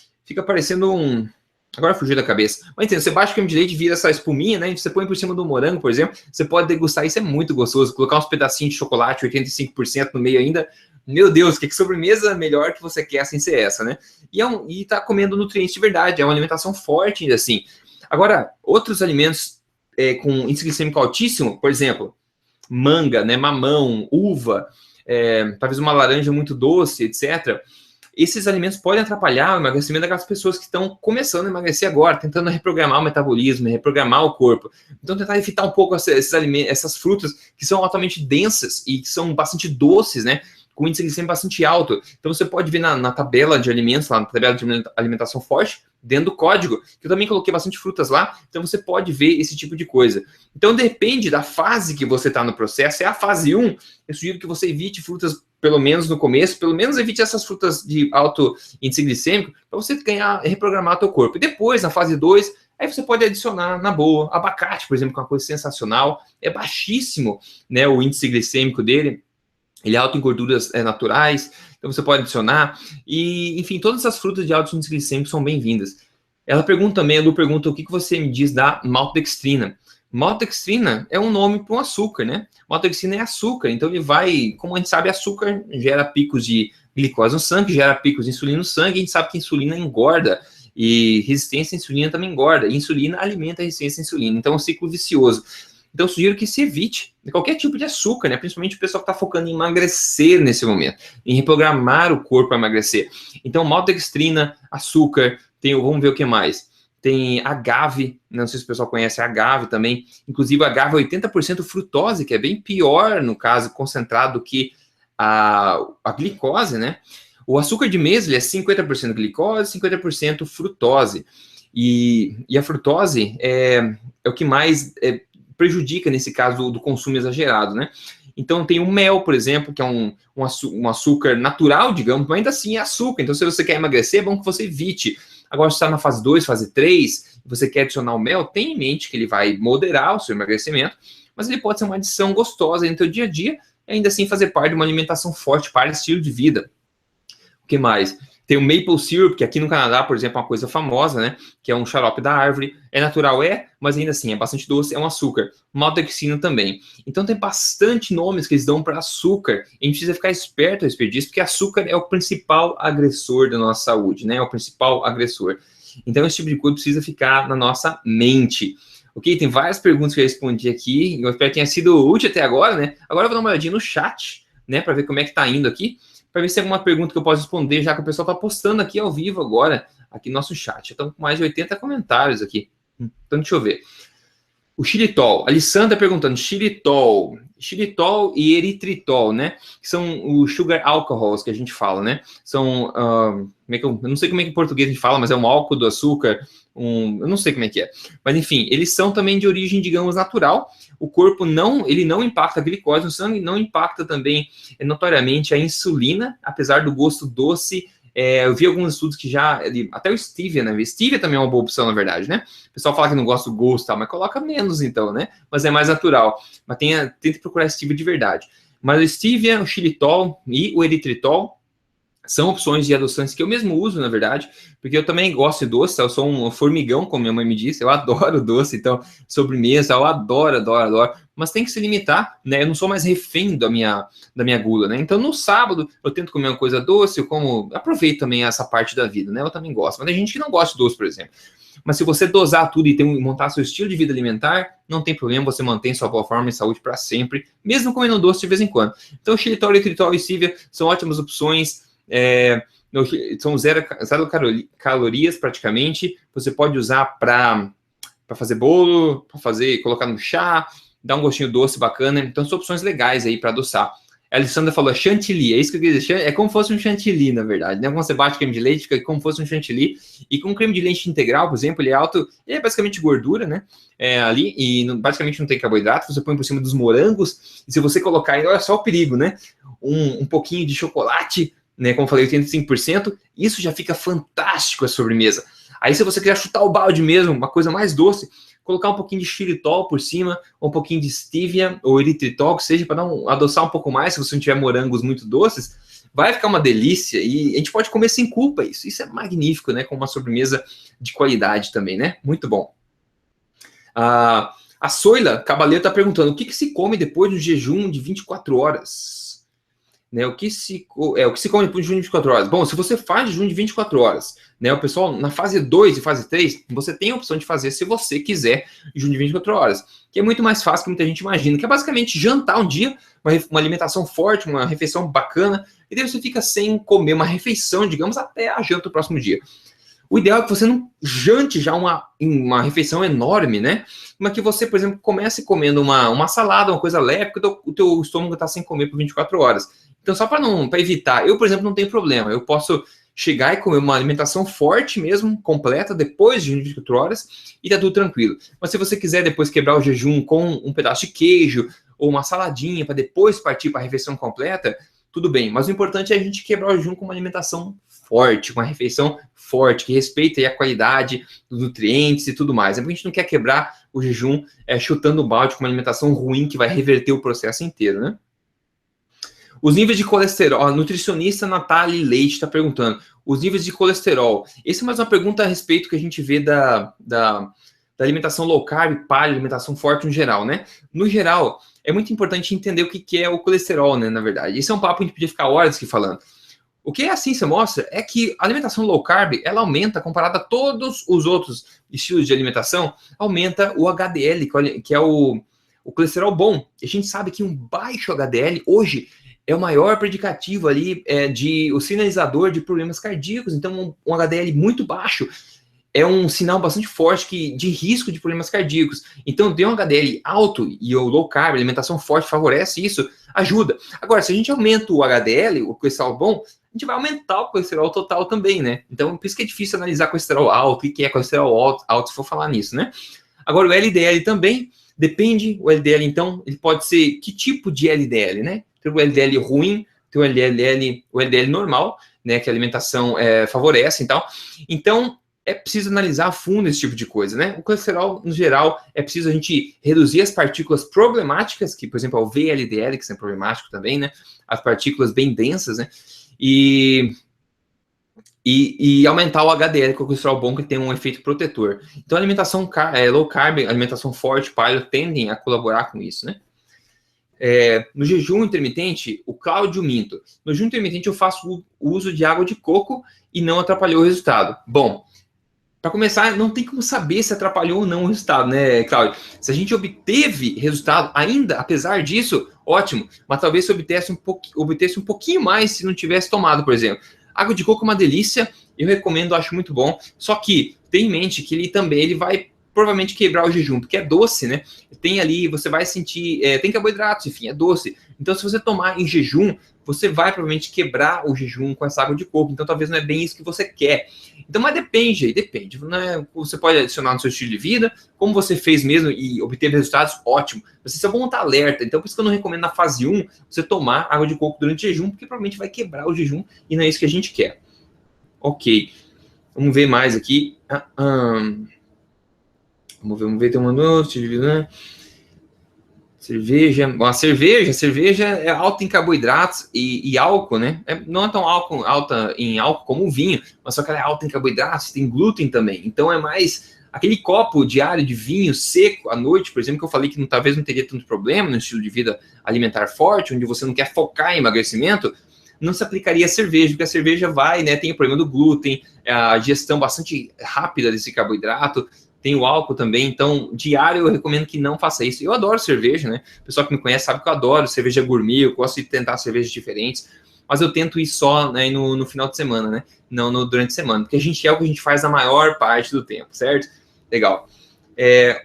parecendo Agora fugiu da cabeça. Mas entende, você baixa o creme de leite e vira essa espuminha, né? Você põe por cima do morango, por exemplo. Você pode degustar, isso é muito gostoso. Colocar uns pedacinhos de chocolate, 85% no meio ainda. Meu Deus, que sobremesa melhor que você quer sem ser essa, né? E tá comendo nutrientes de verdade. É uma alimentação forte ainda assim. Agora, outros alimentos com índice glicêmico altíssimo, por exemplo, manga, né? Mamão, uva, talvez uma laranja muito doce, etc., esses alimentos podem atrapalhar o emagrecimento daquelas pessoas que estão começando a emagrecer agora, tentando reprogramar o metabolismo, reprogramar o corpo. Então, tentar evitar um pouco esses alimentos, essas frutas que são altamente densas e que são bastante doces, né? Com índice glicêmico bastante alto. Então, você pode ver na tabela de alimentos, lá na tabela de alimentação forte, dentro do código, que eu também coloquei bastante frutas lá, então você pode ver esse tipo de coisa. Então, depende da fase que você está no processo. É a fase 1, eu sugiro que você evite frutas, pelo menos no começo, pelo menos evite essas frutas de alto índice glicêmico, para você reprogramar o teu corpo. E depois, na fase 2, aí você pode adicionar, na boa, abacate, por exemplo, que é uma coisa sensacional, é baixíssimo, né, o índice glicêmico dele, ele é alto em gorduras naturais, então você pode adicionar, e, enfim, todas essas frutas de alto índice glicêmico são bem-vindas. A Lu pergunta o que você me diz da maltodextrina. Maltodextrina é um nome para um açúcar, né? Maltodextrina é açúcar, então ele vai, como a gente sabe, açúcar gera picos de glicose no sangue, gera picos de insulina no sangue, e a gente sabe que a insulina engorda, e resistência à insulina também engorda, e insulina alimenta a resistência à insulina, então é um ciclo vicioso. Então, eu sugiro que se evite qualquer tipo de açúcar, né? Principalmente o pessoal que está focando em emagrecer nesse momento, em reprogramar o corpo para emagrecer. Então, maltodextrina, açúcar, vamos ver o que mais. Tem agave, não sei se o pessoal conhece a agave também. Inclusive, a agave é 80% frutose, que é bem pior, no caso, concentrado que a glicose, né? O açúcar de mesa ele é 50% glicose, 50% frutose. E a frutose é o que mais prejudica, nesse caso, do consumo exagerado, né? Então, tem o mel, por exemplo, que é um açúcar natural, digamos, mas ainda assim é açúcar. Então, se você quer emagrecer, é bom que você evite. Agora, se está na fase 2, fase 3, e você quer adicionar o mel, tenha em mente que ele vai moderar o seu emagrecimento, mas ele pode ser uma adição gostosa no seu dia a dia, e ainda assim fazer parte de uma alimentação forte para estilo de vida. O que mais? Tem o maple syrup, que aqui no Canadá, por exemplo, é uma coisa famosa, né? Que é um xarope da árvore. É natural, mas ainda assim é bastante doce, é um açúcar. Maltodextrina também. Então tem bastante nomes que eles dão para açúcar. E a gente precisa ficar esperto a respeito disso, porque açúcar é o principal agressor da nossa saúde, né? É o principal agressor. Então esse tipo de coisa precisa ficar na nossa mente. Ok? Tem várias perguntas que eu respondi aqui. Eu espero que tenha sido útil até agora, né? Agora eu vou dar uma olhadinha no chat, né? Para ver como é que tá indo aqui. Para ver se tem alguma pergunta que eu posso responder, já que o pessoal está postando aqui ao vivo agora, aqui no nosso chat. Estamos com mais de 80 comentários aqui. Então, deixa eu ver. O xilitol. A Alessandra perguntando, xilitol e eritritol, né? Que são os sugar alcohols que a gente fala, né? São, eu não sei como é que em português a gente fala, mas é um álcool do açúcar, eu não sei como é que é. Mas, enfim, eles são também de origem, digamos, natural. O corpo ele não impacta a glicose no sangue, não impacta também, notoriamente, a insulina, apesar do gosto doce. Eu vi alguns estudos que até o stevia, né? Stevia também é uma boa opção, na verdade, né? O pessoal fala que não gosta do gosto, mas coloca menos, então, né? Mas é mais natural. Mas tente procurar stevia de verdade. Mas o stevia, o xilitol e o eritritol são opções de adoçantes que eu mesmo uso, na verdade, porque eu também gosto de doce, eu sou um formigão, como minha mãe me disse, eu adoro doce, então, sobremesa, eu adoro, adoro, adoro, mas tem que se limitar, né, eu não sou mais refém da minha gula, né, então no sábado eu tento comer uma coisa doce, eu aproveito também essa parte da vida, né, eu também gosto, mas tem gente que não gosta de doce, por exemplo, mas se você dosar tudo e montar seu estilo de vida alimentar, não tem problema, você mantém sua boa forma e saúde para sempre, mesmo comendo doce de vez em quando. Então, xilitol, eritritol e stevia são ótimas opções, são zero calorias praticamente. Você pode usar para fazer bolo, para colocar no chá, dar um gostinho doce bacana. Então são opções legais aí para adoçar. A Alessandra falou chantilly, é isso que eu quis dizer, é como se fosse um chantilly, na verdade, né? Quando você bate creme de leite, fica como se fosse um chantilly, e com creme de leite integral, por exemplo, ele é basicamente gordura, né? Ali, e basicamente não tem carboidrato, você põe por cima dos morangos, e se você colocar, olha só o perigo, né? Um pouquinho de chocolate, né, como eu falei, 85%, isso já fica fantástico a sobremesa. Aí se você quiser chutar o balde mesmo, uma coisa mais doce, colocar um pouquinho de xilitol por cima, um pouquinho de stevia ou eritritol, que seja para adoçar um pouco mais, se você não tiver morangos muito doces, vai ficar uma delícia e a gente pode comer sem culpa isso. Isso é magnífico, né, com uma sobremesa de qualidade também, né? Muito bom. A Soila Cabaleiro está perguntando, o que se come depois do jejum de 24 horas? Né, o que se come depois de jejum de 24 horas? Bom, se você faz jejum de 24 horas, né, o pessoal, na fase 2 e fase 3, você tem a opção de fazer, se você quiser, jejum de 24 horas, que é muito mais fácil que muita gente imagina, que é basicamente jantar um dia, uma alimentação forte, uma refeição bacana, e daí você fica sem comer uma refeição, digamos, até a janta do próximo dia. O ideal é que você não jante já uma refeição enorme, né? Mas que você, por exemplo, comece comendo uma salada, uma coisa leve, porque o teu estômago está sem comer por 24 horas. Então, só para evitar, eu, por exemplo, não tenho problema. Eu posso chegar e comer uma alimentação forte mesmo, completa, depois de 24 horas, e tá tudo tranquilo. Mas se você quiser depois quebrar o jejum com um pedaço de queijo ou uma saladinha, para depois partir para a refeição completa, tudo bem. Mas o importante é a gente quebrar o jejum com uma alimentação forte, com uma refeição forte, que respeita aí a qualidade dos nutrientes e tudo mais. A gente não quer quebrar o jejum chutando o balde com uma alimentação ruim que vai reverter o processo inteiro, né? Os níveis de colesterol, a nutricionista Natália Leite está perguntando, os níveis de colesterol. Essa é mais uma pergunta a respeito que a gente vê da alimentação low carb, paleo, alimentação forte no geral, né? No geral, é muito importante entender o que é o colesterol, né, na verdade. Esse é um papo que a gente podia ficar horas aqui falando. O que a ciência mostra é que a alimentação low carb, ela aumenta, comparada a todos os outros estilos de alimentação, aumenta o HDL, que é o colesterol bom. E a gente sabe que um baixo HDL, hoje, é o maior predicativo ali, o sinalizador de problemas cardíacos. Então, um HDL muito baixo é um sinal bastante forte de risco de problemas cardíacos. Então, ter um HDL alto e o low carb, alimentação forte, favorece isso, ajuda. Agora, se a gente aumenta o HDL, o colesterol bom, a gente vai aumentar o colesterol total também, né? Então, por isso que é difícil analisar colesterol alto, o que é colesterol alto, se for falar nisso, né? Agora, o LDL também, depende, o LDL, então, ele pode ser, que tipo de LDL, né? Tem o LDL ruim, tem o LDL normal, né? Que a alimentação favorece e tal. Então, é preciso analisar a fundo esse tipo de coisa, né? O colesterol, no geral, é preciso a gente reduzir as partículas problemáticas, que, por exemplo, é o VLDL, que é problemático também, né? As partículas bem densas, né? E aumentar o HDL, que é o colesterol bom, que tem um efeito protetor. Então, a alimentação low carb, alimentação forte, paleo, tendem a colaborar com isso, né? No jejum intermitente, o Cláudio Minto. No jejum intermitente, eu faço o uso de água de coco e não atrapalhou o resultado. Bom, para começar, não tem como saber se atrapalhou ou não o resultado, né, Cláudio? Se a gente obteve resultado ainda, apesar disso, ótimo. Mas talvez se obtesse um pouquinho mais se não tivesse tomado, por exemplo. Água de coco é uma delícia, eu recomendo, acho muito bom. Só que tenha em mente que ele vai provavelmente quebrar o jejum, porque é doce, né? Tem ali, você vai sentir, tem carboidratos, enfim, é doce. Então, se você tomar em jejum, você vai provavelmente quebrar o jejum com essa água de coco. Então, talvez não é bem isso que você quer. Então, mas depende. Né? Você pode adicionar no seu estilo de vida, como você fez mesmo e obteve resultados, ótimo. Você só vão estar alerta. Então, por isso que eu não recomendo na fase 1 você tomar água de coco durante o jejum, porque provavelmente vai quebrar o jejum e não é isso que a gente quer. Ok. Vamos ver mais aqui. Vamos ver, tem uma noite de vida, né? Bom, a cerveja é alta em carboidratos e álcool, né? Não é tão alta em álcool como o vinho, mas só que ela é alta em carboidratos, tem glúten também. Então é mais aquele copo diário de vinho seco à noite, por exemplo, que eu falei que talvez não teria tanto problema no estilo de vida alimentar forte, onde você não quer focar em emagrecimento, não se aplicaria a cerveja, porque a cerveja tem o problema do glúten, a digestão bastante rápida desse carboidrato, tem o álcool também, então diário eu recomendo que não faça isso. Eu adoro cerveja, né? O pessoal que me conhece sabe que eu adoro cerveja gourmet, eu gosto de tentar cervejas diferentes, mas eu tento ir só, né, no final de semana, né? Não durante a semana, porque é o que a gente faz a maior parte do tempo, certo? Legal.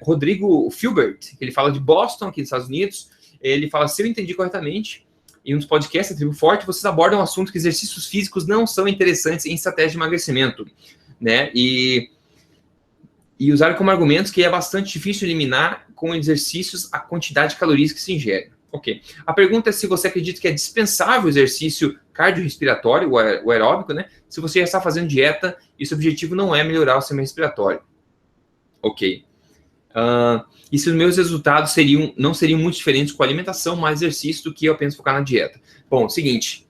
Rodrigo Filbert, ele fala de Boston, aqui nos Estados Unidos, ele fala, se eu entendi corretamente, em um dos podcasts da Tribo Forte, vocês abordam um assunto que exercícios físicos não são interessantes em estratégia de emagrecimento, né? E usaram como argumentos que é bastante difícil eliminar com exercícios a quantidade de calorias que se ingere. Ok. A pergunta é se você acredita que é dispensável o exercício cardiorrespiratório, o aeróbico, né? Se você já está fazendo dieta e seu objetivo não é melhorar o sistema respiratório. Ok. E se os meus resultados não seriam muito diferentes com alimentação mais exercício do que eu penso focar na dieta? Bom, seguinte,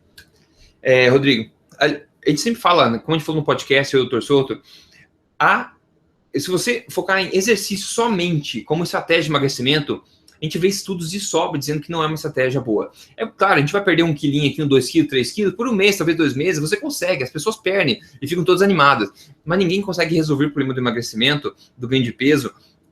Rodrigo, a gente sempre fala, né, como a gente falou no podcast, eu, Dr. Souto, se você focar em exercício somente como estratégia de emagrecimento, a gente vê estudos de sobra dizendo que não é uma estratégia boa. É claro, a gente vai perder 1 quilinho aqui, 2 quilos, 3 quilos, por um mês, talvez 2 meses, você consegue, as pessoas perdem e ficam todas animadas. Mas ninguém consegue resolver o problema do emagrecimento, do ganho de peso,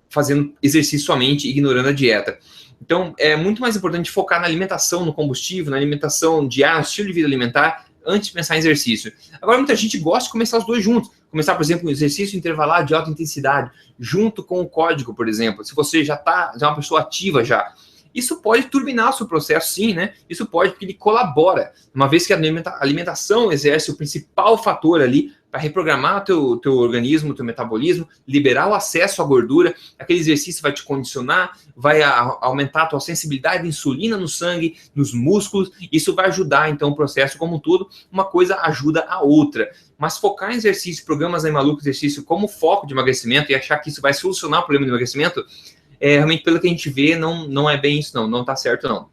fazendo exercício somente, ignorando a dieta. Então, é muito mais importante focar na alimentação, no combustível, na alimentação diária, no estilo de vida alimentar, antes de pensar em exercício. Agora, muita gente gosta de começar os dois juntos. Começar, por exemplo, um exercício intervalado de alta intensidade, junto com o código, por exemplo. Se você já é uma pessoa ativa já. Isso pode turbinar o seu processo, sim, né? Isso pode, porque ele colabora. Uma vez que a alimentação exerce o principal fator ali para reprogramar teu organismo, teu metabolismo, liberar o acesso à gordura, aquele exercício vai te condicionar, vai aumentar a tua sensibilidade de insulina no sangue, nos músculos, isso vai ajudar, então, o processo como um todo, uma coisa ajuda a outra. Mas focar em exercício, programas aí malucos, exercício como foco de emagrecimento e achar que isso vai solucionar o problema do emagrecimento, realmente, pelo que a gente vê, não é bem isso, não tá certo, não.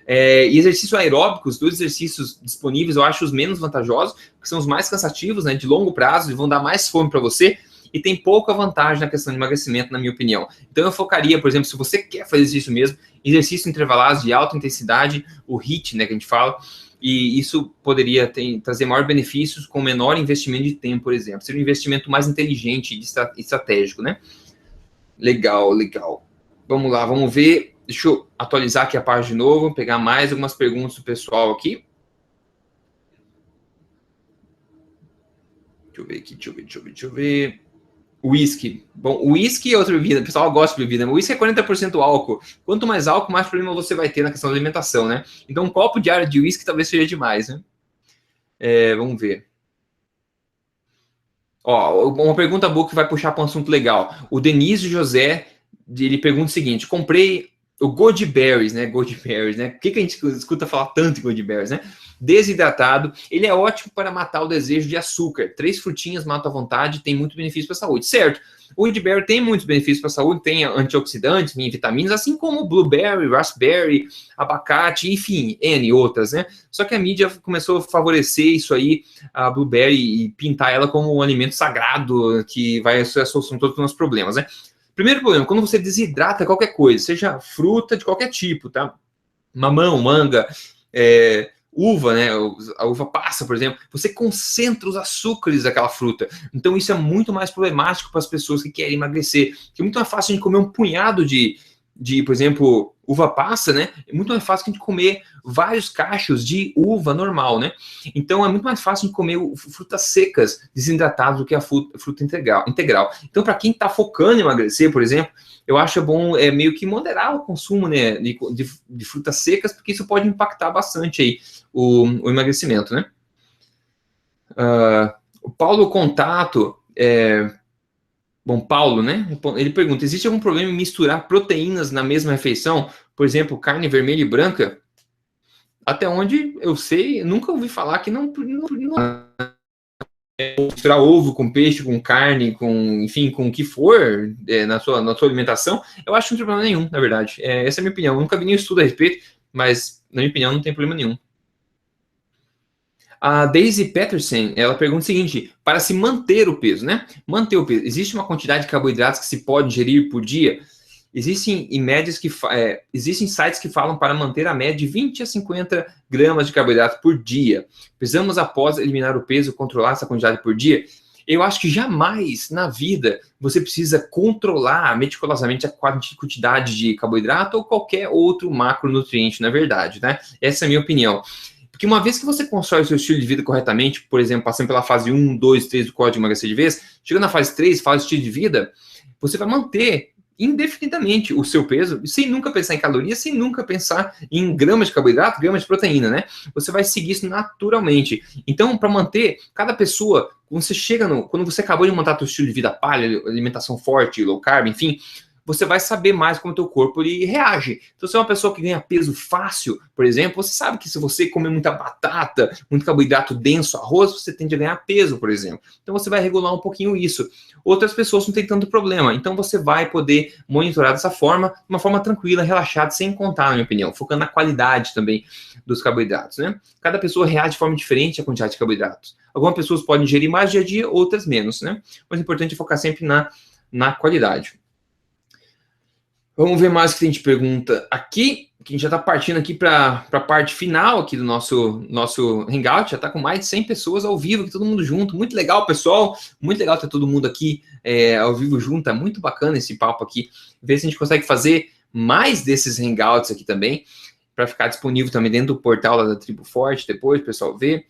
E exercícios aeróbicos, 2 exercícios disponíveis, eu acho os menos vantajosos, que são os mais cansativos, né, de longo prazo, e vão dar mais fome para você, e tem pouca vantagem na questão de emagrecimento, na minha opinião. Então eu focaria, por exemplo, se você quer fazer exercício mesmo, exercício intervalados de alta intensidade, o HIIT, né, que a gente fala, e isso poderia trazer maiores benefícios com menor investimento de tempo, por exemplo. Seria um investimento mais inteligente e estratégico, né? Legal. Vamos lá, vamos ver. Deixa eu atualizar aqui a página de novo, pegar mais algumas perguntas do pessoal aqui. Deixa eu ver. Whisky. Bom, whisky é outra bebida, o pessoal gosta de bebida, mas whisky é 40% álcool. Quanto mais álcool, mais problema você vai ter na questão da alimentação, né? Então, um copo diário de whisky talvez seja demais, né? Vamos ver. Ó, uma pergunta boa que vai puxar para um assunto legal. O Denise José, ele pergunta o seguinte: comprei o Goji Berries, né? Goji Berries, né? Por que a gente escuta falar tanto em Goji Berries, né? Desidratado, ele é ótimo para matar o desejo de açúcar. 3 frutinhas matam à vontade, tem muito benefício para a saúde, certo? O Goji Berry tem muitos benefícios para a saúde, tem antioxidantes, vitaminas, assim como o blueberry, raspberry, abacate, enfim, N outras, né? Só que a mídia começou a favorecer isso aí, a blueberry, e pintar ela como um alimento sagrado que vai ser a solução de todos os nossos problemas, né? Primeiro problema, quando você desidrata qualquer coisa, seja fruta de qualquer tipo, tá? Mamão, manga, uva, né? A uva passa, por exemplo, você concentra os açúcares daquela fruta. Então isso é muito mais problemático para as pessoas que querem emagrecer. Porque é muito mais fácil a gente comer um punhado de, por exemplo, uva passa, né? É muito mais fácil que a gente comer vários cachos de uva normal, né? Então é muito mais fácil de comer frutas secas, desidratadas, do que a fruta integral. Então, para quem está focando em emagrecer, por exemplo, eu acho bom meio que moderar o consumo, né, de frutas secas, porque isso pode impactar bastante aí o emagrecimento, né? O Paulo Contato, bom, Paulo, né? Ele pergunta: existe algum problema em misturar proteínas na mesma refeição? Por exemplo, carne vermelha e branca? Até onde eu sei, nunca ouvi falar que não misturar ovo com peixe, com carne, enfim, com o que for na sua alimentação, eu acho que não tem problema nenhum, na verdade. Essa é a minha opinião. Eu nunca vi nenhum estudo a respeito, mas, na minha opinião, não tem problema nenhum. A Daisy Peterson, ela pergunta o seguinte: para se manter o peso, né? Manter o peso, existe uma quantidade de carboidratos que se pode ingerir por dia? Existem existem sites que falam para manter a média de 20 a 50 gramas de carboidrato por dia. Precisamos, após eliminar o peso, controlar essa quantidade por dia? Eu acho que jamais na vida você precisa controlar meticulosamente a quantidade de carboidrato ou qualquer outro macronutriente, na verdade, né? Essa é a minha opinião. Porque uma vez que você constrói o seu estilo de vida corretamente, por exemplo, passando pela fase 1, 2, 3 do Código de Emagrecer de Vez, chegando na fase 3, fase estilo de vida, você vai manter indefinidamente o seu peso, sem nunca pensar em calorias, sem nunca pensar em gramas de carboidrato, gramas de proteína, né? Você vai seguir isso naturalmente. Então, para manter, cada pessoa, quando você acabou de montar seu estilo de vida paleo, alimentação forte, low carb, enfim, você vai saber mais como o teu corpo ele reage. Então, se é uma pessoa que ganha peso fácil, por exemplo, você sabe que se você comer muita batata, muito carboidrato denso, arroz, você tende a ganhar peso, por exemplo. Então, você vai regular um pouquinho isso. Outras pessoas não têm tanto problema. Então, você vai poder monitorar dessa forma, de uma forma tranquila, relaxada, sem contar, na minha opinião, focando na qualidade também dos carboidratos, né? Cada pessoa reage de forma diferente à quantidade de carboidratos. Algumas pessoas podem ingerir mais dia a dia, outras menos, né? Mas o importante é focar sempre na qualidade. Vamos ver mais o que tem de pergunta aqui, que a gente já está partindo aqui para a parte final aqui do nosso Hangout, já está com mais de 100 pessoas ao vivo, aqui, todo mundo junto, muito legal, pessoal, muito legal ter todo mundo aqui ao vivo junto, é muito bacana esse papo aqui, ver se a gente consegue fazer mais desses Hangouts aqui também, para ficar disponível também dentro do portal da Tribo Forte, depois o pessoal vê.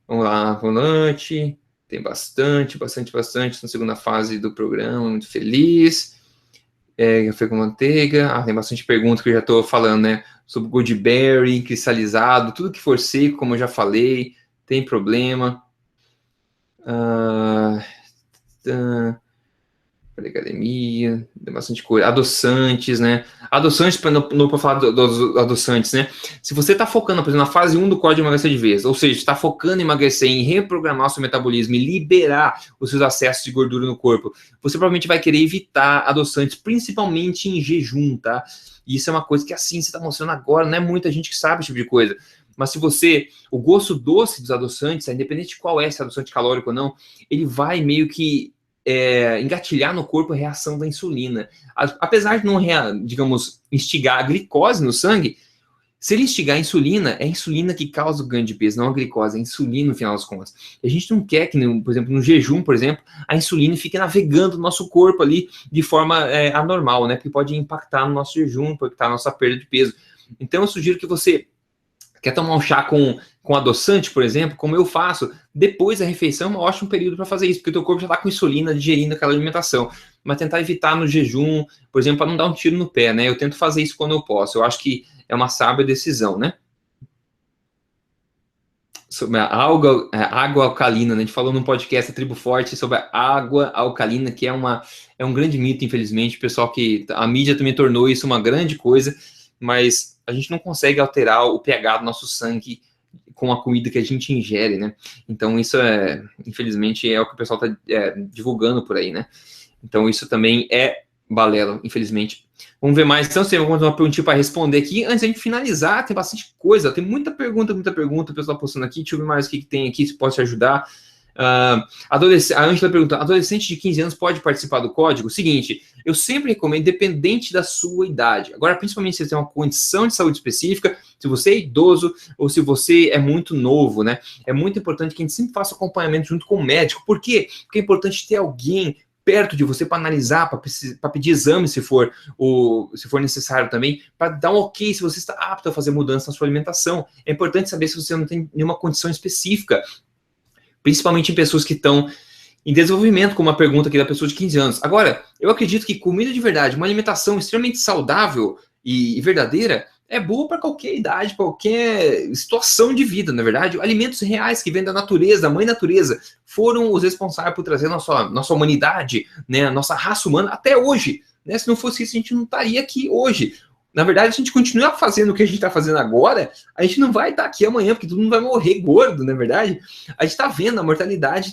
Vamos lá, volante. Tem bastante na segunda fase do programa, muito feliz. Café com manteiga. Tem bastante pergunta que eu já estou falando, né? Sobre goodberry, cristalizado, tudo que for seco, como eu já falei, tem problema. Academia, tem bastante coisa. Adoçantes, né? Adoçantes, para falar dos adoçantes, né? Se você está focando, por exemplo, na fase 1 do Código de Emagrecer de Vez, ou seja, está focando em emagrecer, em reprogramar o seu metabolismo e liberar os seus acessos de gordura no corpo, você provavelmente vai querer evitar adoçantes, principalmente em jejum, tá? E isso é uma coisa que assim você está mostrando agora, não é muita gente que sabe esse tipo de coisa. Mas se o gosto doce dos adoçantes, independente de qual é, se é adoçante calórico ou não, ele vai meio que engatilhar no corpo a reação da insulina. Apesar de não, digamos, instigar a glicose no sangue, se ele instigar a insulina, é a insulina que causa o ganho de peso, não a glicose, é a insulina no final das contas. E a gente não quer que, por exemplo, no jejum, por exemplo, a insulina fique navegando no nosso corpo ali de forma anormal, né? Porque pode impactar no nosso jejum, impactar na nossa perda de peso. Então eu sugiro que você quer tomar um chá com adoçante, por exemplo, como eu faço, depois da refeição é um ótimo período para fazer isso, porque o teu corpo já está com insulina digerindo aquela alimentação. Mas tentar evitar no jejum, por exemplo, para não dar um tiro no pé, né? Eu tento fazer isso quando eu posso. Eu acho que é uma sábia decisão, né? Sobre a água alcalina, né? A gente falou num podcast, a Tribo Forte, sobre a água alcalina, que é um grande mito, infelizmente. Pessoal, que a mídia também tornou isso uma grande coisa, mas a gente não consegue alterar o pH do nosso sangue com a comida que a gente ingere, né? Então isso infelizmente, é o que o pessoal está divulgando por aí, né? Então isso também é balela, infelizmente. Vamos ver mais. Então, tem uma perguntinha para responder aqui. Antes de a gente finalizar, tem bastante coisa, tem muita pergunta, o pessoal postando aqui. Deixa eu ver mais o que tem aqui, se pode te ajudar. A Angela pergunta, adolescente de 15 anos pode participar do código? Seguinte, eu sempre recomendo, independente da sua idade. Agora, principalmente se você tem uma condição de saúde específica, se você é idoso ou se você é muito novo, né? É muito importante que a gente sempre faça acompanhamento junto com o médico. Por quê? Porque é importante ter alguém perto de você para analisar, para pedir exame se for necessário também, para dar um ok se você está apto a fazer mudança na sua alimentação. É importante saber se você não tem nenhuma condição específica, principalmente em pessoas que estão em desenvolvimento, como a pergunta aqui da pessoa de 15 anos. Agora, eu acredito que comida de verdade, uma alimentação extremamente saudável e verdadeira, é boa para qualquer idade, qualquer situação de vida, na verdade. Alimentos reais que vêm da natureza, da mãe natureza, foram os responsáveis por trazer nossa humanidade, né, a nossa raça humana até hoje. Né? Se não fosse isso, a gente não estaria aqui hoje. na verdade, se a gente continuar fazendo o que a gente está fazendo agora, a gente não vai estar aqui amanhã, porque todo mundo vai morrer gordo, na verdade. A gente está vendo a mortalidade,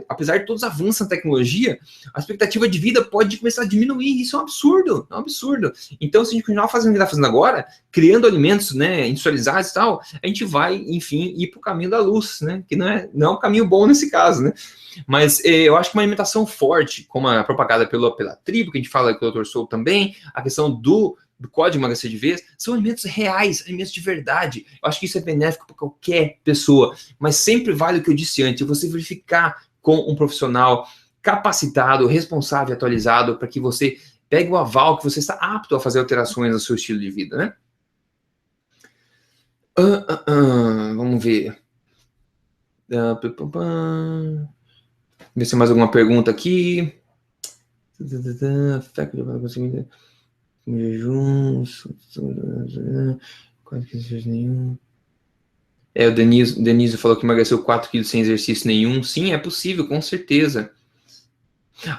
apesar de todos os avanços na tecnologia, a expectativa de vida pode começar a diminuir. Isso é um absurdo, é um absurdo. Então, se a gente continuar fazendo o que está fazendo agora, criando alimentos, né, industrializados e tal, a gente vai, enfim, ir para o caminho da luz, né, que não é um caminho bom nesse caso, né. Mas eu acho que uma alimentação forte, como a propagada pela tribo, que a gente fala com o Dr. Souto também, a questão do código emagrecer de vez, são alimentos reais, alimentos de verdade. Eu acho que isso é benéfico para qualquer pessoa, mas sempre vale o que eu disse antes, você verificar com um profissional capacitado, responsável e atualizado, para que você pegue o aval que você está apto a fazer alterações no seu estilo de vida, né? Vamos ver. Ver se tem mais alguma pergunta aqui. Jejum. Quase que exercício nenhum. O Denise falou que emagreceu 4 quilos sem exercício nenhum. Sim, é possível, com certeza.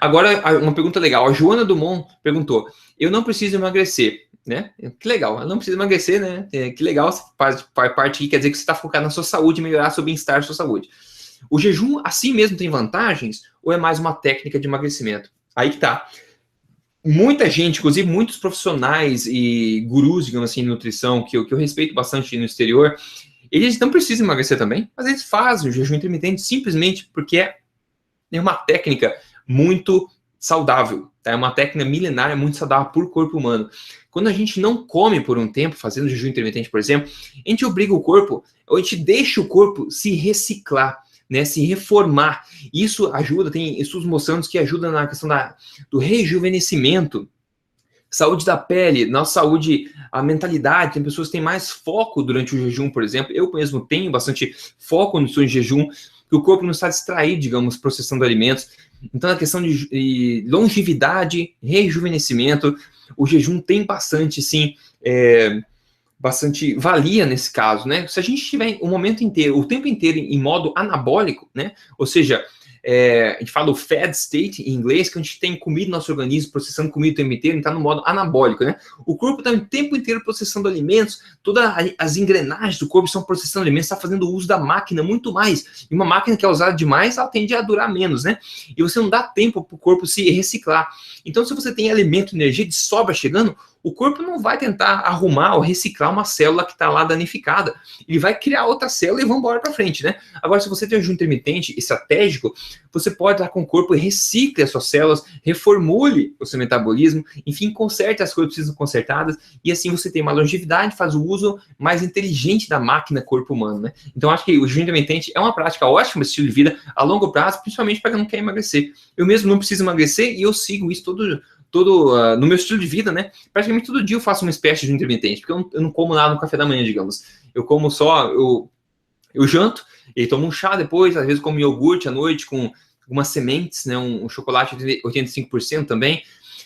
Agora, uma pergunta legal. A Joana Dumont perguntou: eu não preciso emagrecer, né? Que legal, ela não precisa emagrecer, né? Que legal, faz parte aqui, quer dizer que você está focado na sua saúde, melhorar seu bem-estar, sua saúde. O jejum, assim mesmo, tem vantagens ou é mais uma técnica de emagrecimento? Aí que tá. Muita gente, inclusive muitos profissionais e gurus, digamos assim, de nutrição, que eu respeito bastante no exterior, eles não precisam emagrecer também, mas eles fazem o jejum intermitente simplesmente porque é uma técnica muito saudável, tá? É uma técnica milenária muito saudável para o corpo humano. Quando a gente não come por um tempo, fazendo jejum intermitente, por exemplo, a gente obriga o corpo, ou a gente deixa o corpo se reciclar, né, se reformar. Isso ajuda, tem estudos mostrando que ajuda na questão do rejuvenescimento, saúde da pele, nossa saúde, a mentalidade. Tem pessoas que têm mais foco durante o jejum, por exemplo. Eu mesmo tenho bastante foco no jejum, que o corpo não está distraído, digamos, processando alimentos. Então, a questão de longevidade, rejuvenescimento, o jejum tem bastante, sim, bastante valia nesse caso, né? Se a gente tiver o momento inteiro, o tempo inteiro em modo anabólico, né? Ou seja, a gente fala o fed state em inglês, que a gente tem comida no nosso organismo, processando comida o tempo inteiro, e está no modo anabólico, né? O corpo está o tempo inteiro processando alimentos, todas as engrenagens do corpo estão processando alimentos, está fazendo uso da máquina muito mais. E uma máquina que é usada demais, ela tende a durar menos, né? E você não dá tempo para o corpo se reciclar. Então, se você tem alimento, energia de sobra chegando, o corpo não vai tentar arrumar ou reciclar uma célula que está lá danificada. Ele vai criar outra célula e vamos embora para frente, né? Agora, se você tem um jejum intermitente estratégico, você pode estar com o corpo e recicle as suas células, reformule o seu metabolismo, enfim, conserte as coisas que precisam ser consertadas, e assim você tem uma longevidade, faz o uso mais inteligente da máquina corpo humano, né? Então, acho que o jejum intermitente é uma prática ótima, estilo de vida a longo prazo, principalmente para quem não quer emagrecer. Eu mesmo não preciso emagrecer e eu sigo isso todo no meu estilo de vida, né? Praticamente todo dia eu faço uma espécie de intermitente, porque eu não como nada no café da manhã, digamos. Eu como só, eu janto, e tomo um chá depois, às vezes como iogurte à noite com algumas sementes, né? Um chocolate de 85% também.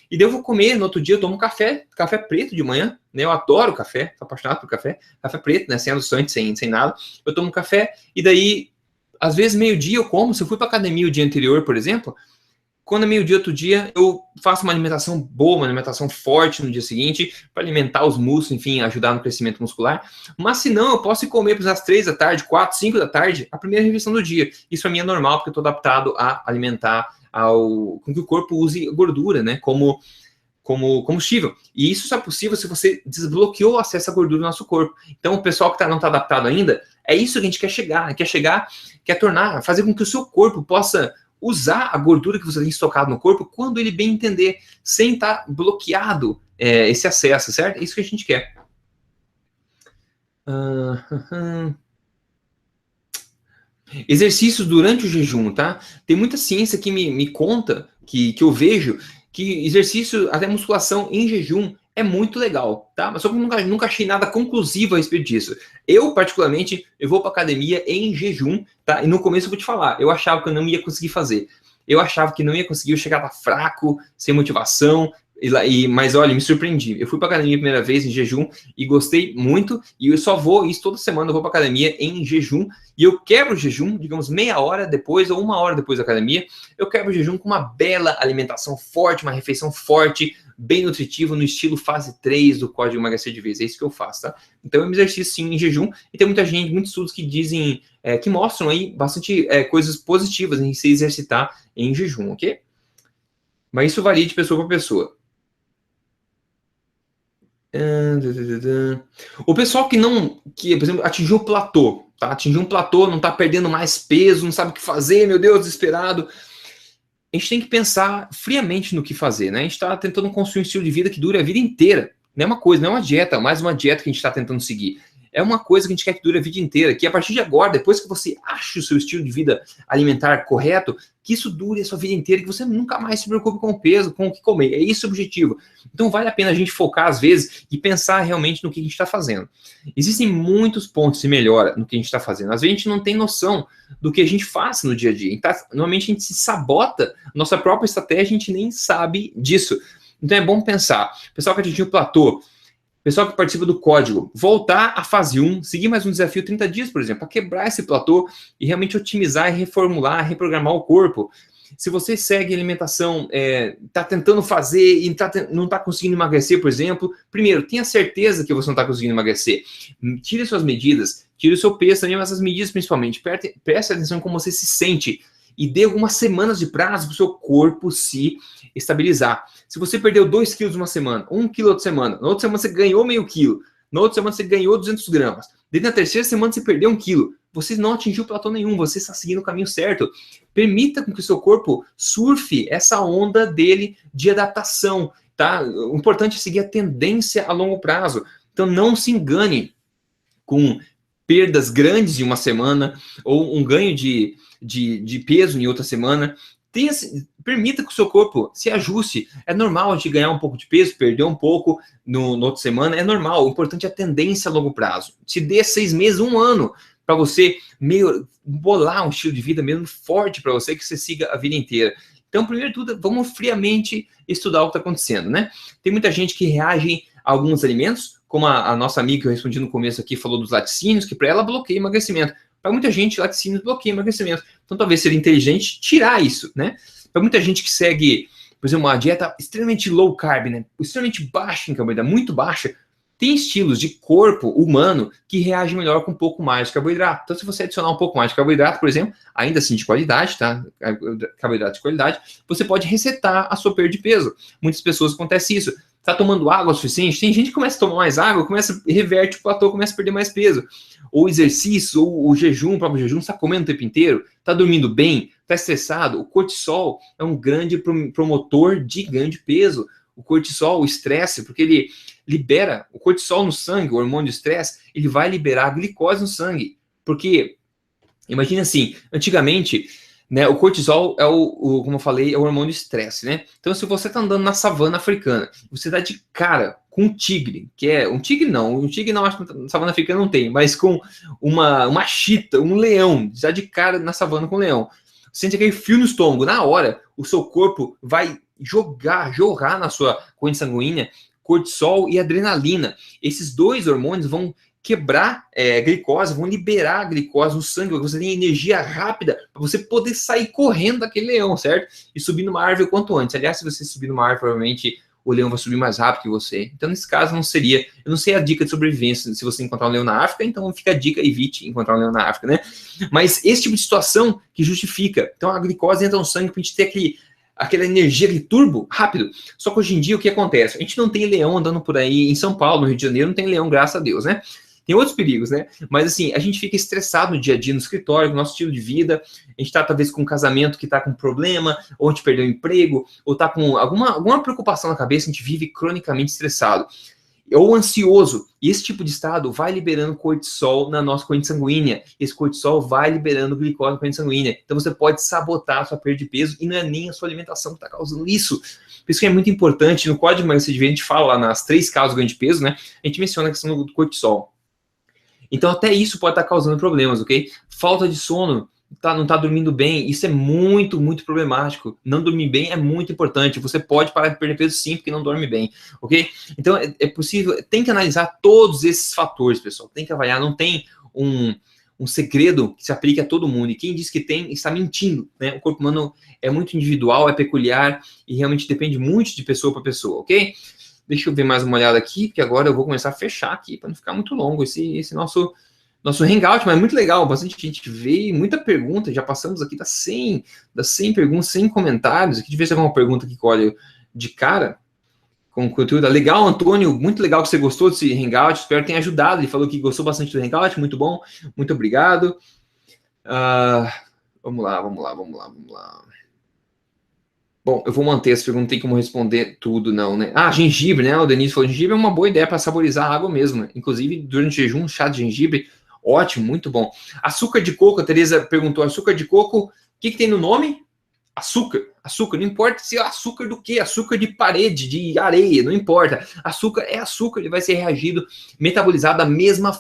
E daí eu vou comer, no outro dia eu tomo café preto de manhã, né? Eu adoro café, sou apaixonado por café preto, né? Sem adoçante, sem nada. Eu tomo café, e daí, às vezes, meio-dia eu como. Se eu fui para academia o dia anterior, por exemplo, quando é meio-dia, outro dia, eu faço uma alimentação boa, uma alimentação forte no dia seguinte, para alimentar os músculos, enfim, ajudar no crescimento muscular. Mas se não, eu posso ir comer às 3 da tarde, 4, 5 da tarde, a primeira refeição do dia. Isso para mim é normal, porque eu estou adaptado a alimentar com que o corpo use gordura, né, como combustível. E isso só é possível se você desbloqueou o acesso à gordura no nosso corpo. Então, o pessoal que não está adaptado ainda, é isso que a gente quer chegar. Quer fazer com que o seu corpo possa usar a gordura que você tem estocado no corpo quando ele bem entender, sem estar bloqueado esse acesso, certo? É isso que a gente quer. Exercícios durante o jejum, tá? Tem muita ciência que me conta, que eu vejo, que exercício, até musculação em jejum, é muito legal, tá? Mas só que eu nunca achei nada conclusivo a respeito disso. Eu, particularmente, eu vou para academia em jejum, tá? E no começo eu vou te falar, eu achava que eu não ia conseguir fazer. Eu achava que não ia conseguir, eu chegava fraco, sem motivação, Mas olha, me surpreendi. Eu fui para academia a primeira vez em jejum e gostei muito. E eu só vou isso toda semana. Eu vou para academia em jejum e eu quebro o jejum, digamos, meia hora depois ou uma hora depois da academia. Eu quebro o jejum com uma bela alimentação forte, uma refeição forte, bem nutritiva, no estilo fase 3 do Código Emagrecer de Vez. É isso que eu faço, tá? Então eu me exercito sim em jejum. E tem muita gente, muitos estudos que dizem, que mostram aí bastante coisas positivas em se exercitar em jejum, ok? Mas isso varia de pessoa para pessoa. O pessoal que, por exemplo, atingiu o platô, tá? Atingiu um platô, não tá perdendo mais peso, não sabe o que fazer, meu Deus, desesperado. A gente tem que pensar friamente no que fazer, né? A gente está tentando construir um estilo de vida que dure a vida inteira. Não é uma coisa, não é uma dieta, mais uma dieta que a gente está tentando seguir. É uma coisa que a gente quer que dure a vida inteira, que a partir de agora, depois que você acha o seu estilo de vida alimentar correto, que isso dure a sua vida inteira, que você nunca mais se preocupe com o peso, com o que comer. É esse o objetivo. Então vale a pena a gente focar às vezes e pensar realmente no que a gente está fazendo. Existem muitos pontos de melhora no que a gente está fazendo. Às vezes a gente não tem noção do que a gente faz no dia a dia. Então, normalmente a gente se sabota nossa própria estratégia, a gente nem sabe disso. Então é bom pensar. Pessoal que atingiu o platô, pessoal que participa do código, voltar à fase 1, seguir mais um desafio 30 dias, por exemplo, para quebrar esse platô e realmente otimizar e reformular, reprogramar o corpo. Se você segue alimentação, está tentando fazer e não está conseguindo emagrecer, por exemplo, primeiro, tenha certeza que você não está conseguindo emagrecer. Tire suas medidas, tire o seu peso também, mas as medidas principalmente. Preste atenção em como você se sente e dê algumas semanas de prazo para o seu corpo se estabilizar. Se você perdeu 2 quilos uma semana, 1 quilo outra semana, na outra semana você ganhou meio quilo, na outra semana você ganhou 200 gramas, daí na terceira semana você perdeu 1 quilo, você não atingiu platô nenhum, você está seguindo o caminho certo. Permita com que o seu corpo surfe essa onda dele de adaptação, tá? O importante é seguir a tendência a longo prazo. Então não se engane com perdas grandes em uma semana ou um ganho de peso em outra semana. Permita que o seu corpo se ajuste. É normal a gente ganhar um pouco de peso, perder um pouco na outra semana, é normal. O importante é a tendência a longo prazo. Te dê 6 meses, 1 ano, para você bolar um estilo de vida mesmo forte para você, que você siga a vida inteira. Então, primeiro de tudo, vamos friamente estudar o que está acontecendo, né? Tem muita gente que reage a alguns alimentos, como a nossa amiga que eu respondi no começo aqui, falou dos laticínios, que para ela bloqueia emagrecimento. Para muita gente, laticínios bloqueia emagrecimento. Então, talvez seria inteligente tirar isso, né? Para muita gente que segue, por exemplo, uma dieta extremamente low carb, né? Extremamente baixa em carboidrato, muito baixa, tem estilos de corpo humano que reagem melhor com um pouco mais de carboidrato. Então, se você adicionar um pouco mais de carboidrato, por exemplo, ainda assim de qualidade, tá? Carboidrato de qualidade, você pode resetar a sua perda de peso. Muitas pessoas acontece isso. Está tomando água o suficiente? Tem gente que começa a tomar mais água, reverte o platô, começa a perder mais peso. Ou exercício, ou o jejum, o próprio jejum, está comendo o tempo inteiro, está dormindo bem, está estressado. O cortisol é um grande promotor de ganho de peso. O cortisol, o estresse, porque ele libera o cortisol no sangue, o hormônio do estresse, ele vai liberar a glicose no sangue. Porque, imagina assim, antigamente, né, o cortisol é como eu falei, é o hormônio do estresse, né? Então, se você está andando na savana africana, você dá de cara com um tigre, que é um tigre não, acho que na savana africana não tem, mas com uma chita, um leão, já de cara na savana com o leão. Sente aquele frio no estômago, na hora, o seu corpo vai jorrar na sua corrente sanguínea cortisol e adrenalina. Esses dois hormônios vão quebrar glicose, vão liberar a glicose no sangue, você tem energia rápida para você poder sair correndo daquele leão, certo? E subir numa árvore o quanto antes. Aliás, se você subir numa árvore, provavelmente o leão vai subir mais rápido que você. Então, nesse caso, não seria... Eu não sei a dica de sobrevivência se você encontrar um leão na África, então fica a dica, evite encontrar um leão na África, né? Mas esse tipo de situação que justifica. Então, a glicose entra no sangue para a gente ter aquela energia, aquele turbo rápido. Só que hoje em dia, o que acontece? A gente não tem leão andando por aí em São Paulo, no Rio de Janeiro, não tem leão, graças a Deus, né? Tem outros perigos, né? Mas assim, a gente fica estressado no dia a dia, no escritório, no nosso estilo de vida. A gente está, talvez, com um casamento que está com problema, ou a gente perdeu o emprego, ou está com alguma preocupação na cabeça, a gente vive cronicamente estressado. Ou ansioso. E esse tipo de estado vai liberando cortisol na nossa corrente sanguínea. Esse cortisol vai liberando glicose na corrente sanguínea. Então você pode sabotar a sua perda de peso e não é nem a sua alimentação que está causando isso. Por isso que é muito importante, no Código Emagrecer de Vez, a gente fala lá nas 3 causas do ganho de peso, né? A gente menciona a questão do cortisol. Então até isso pode estar causando problemas, ok? Falta de sono não tá dormindo bem, isso é muito, muito problemático. Não dormir bem é muito importante. Você pode parar de perder peso sim, porque não dorme bem, ok? Então, é possível, tem que analisar todos esses fatores, pessoal. Tem que avaliar, não tem um segredo que se aplique a todo mundo. E quem diz que tem, está mentindo, né? O corpo humano é muito individual, é peculiar e realmente depende muito de pessoa para pessoa, ok? Deixa eu ver mais uma olhada aqui, porque agora eu vou começar a fechar aqui para não ficar muito longo esse nosso hangout, mas é muito legal, bastante gente veio, muita pergunta, já passamos aqui das 100 perguntas, 100 comentários, aqui de ver se tem alguma pergunta aqui que olha de cara, com conteúdo. Legal, Antônio, muito legal que você gostou desse hangout, espero que tenha ajudado, ele falou que gostou bastante do hangout, muito bom, muito obrigado. Vamos lá. Bom, eu vou manter essa pergunta, não tem como responder tudo, não, né? Gengibre, né? O Denise falou, gengibre é uma boa ideia para saborizar a água mesmo. Inclusive, durante o jejum, chá de gengibre, ótimo, muito bom. Açúcar de coco, a Tereza perguntou, açúcar de coco, o que tem no nome? Açúcar, não importa se é açúcar do quê? Açúcar de parede, de areia, não importa. Açúcar é açúcar, ele vai ser reagido, metabolizado da mesma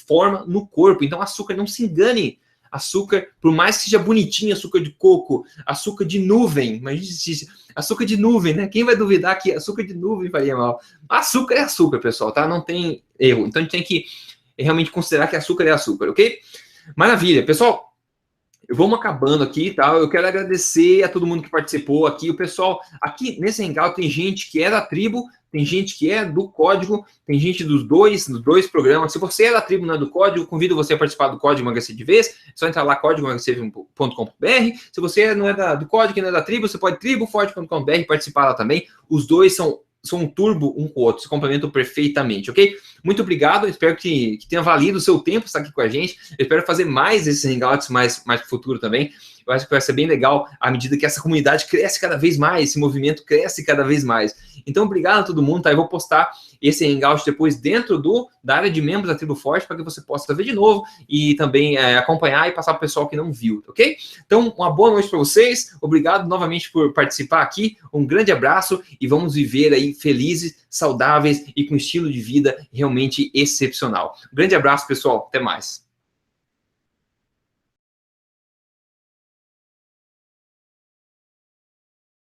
forma no corpo. Então, açúcar, não se engane. Açúcar, por mais que seja bonitinho, açúcar de coco, açúcar de nuvem, imagina se açúcar de nuvem, né? Quem vai duvidar que açúcar de nuvem faria mal? Açúcar é açúcar, pessoal, tá? Não tem erro. Então, a gente tem que realmente considerar que açúcar é açúcar, ok? Maravilha, pessoal. Vamos acabando aqui, tá? Eu quero agradecer a todo mundo que participou aqui. O pessoal, aqui nesse Hangout tem gente que é da tribo, tem gente que é do código, tem gente dos dois programas. Se você é da tribo, não é do código, convido você a participar do Código Emagrecer de Vez. É só entrar lá, códigoemagrecer.com.br. Se você não é do código e não é da tribo, você pode triboforte.com.br e participar lá também. Os dois são um turbo um com o outro, se complementam perfeitamente, ok? Muito obrigado, espero que tenha valido o seu tempo estar aqui com a gente. Eu espero fazer mais esses hangouts mais pro futuro também. Eu acho que vai ser bem legal à medida que essa comunidade cresce cada vez mais, esse movimento cresce cada vez mais. Então, obrigado a todo mundo, tá? Eu vou postar esse hangout depois dentro da área de membros da Tribo Forte para que você possa ver de novo e também acompanhar e passar para o pessoal que não viu, ok? Então, uma boa noite para vocês. Obrigado novamente por participar aqui. Um grande abraço e vamos viver aí felizes, saudáveis e com estilo de vida realmente excepcional. Um grande abraço, pessoal. Até mais.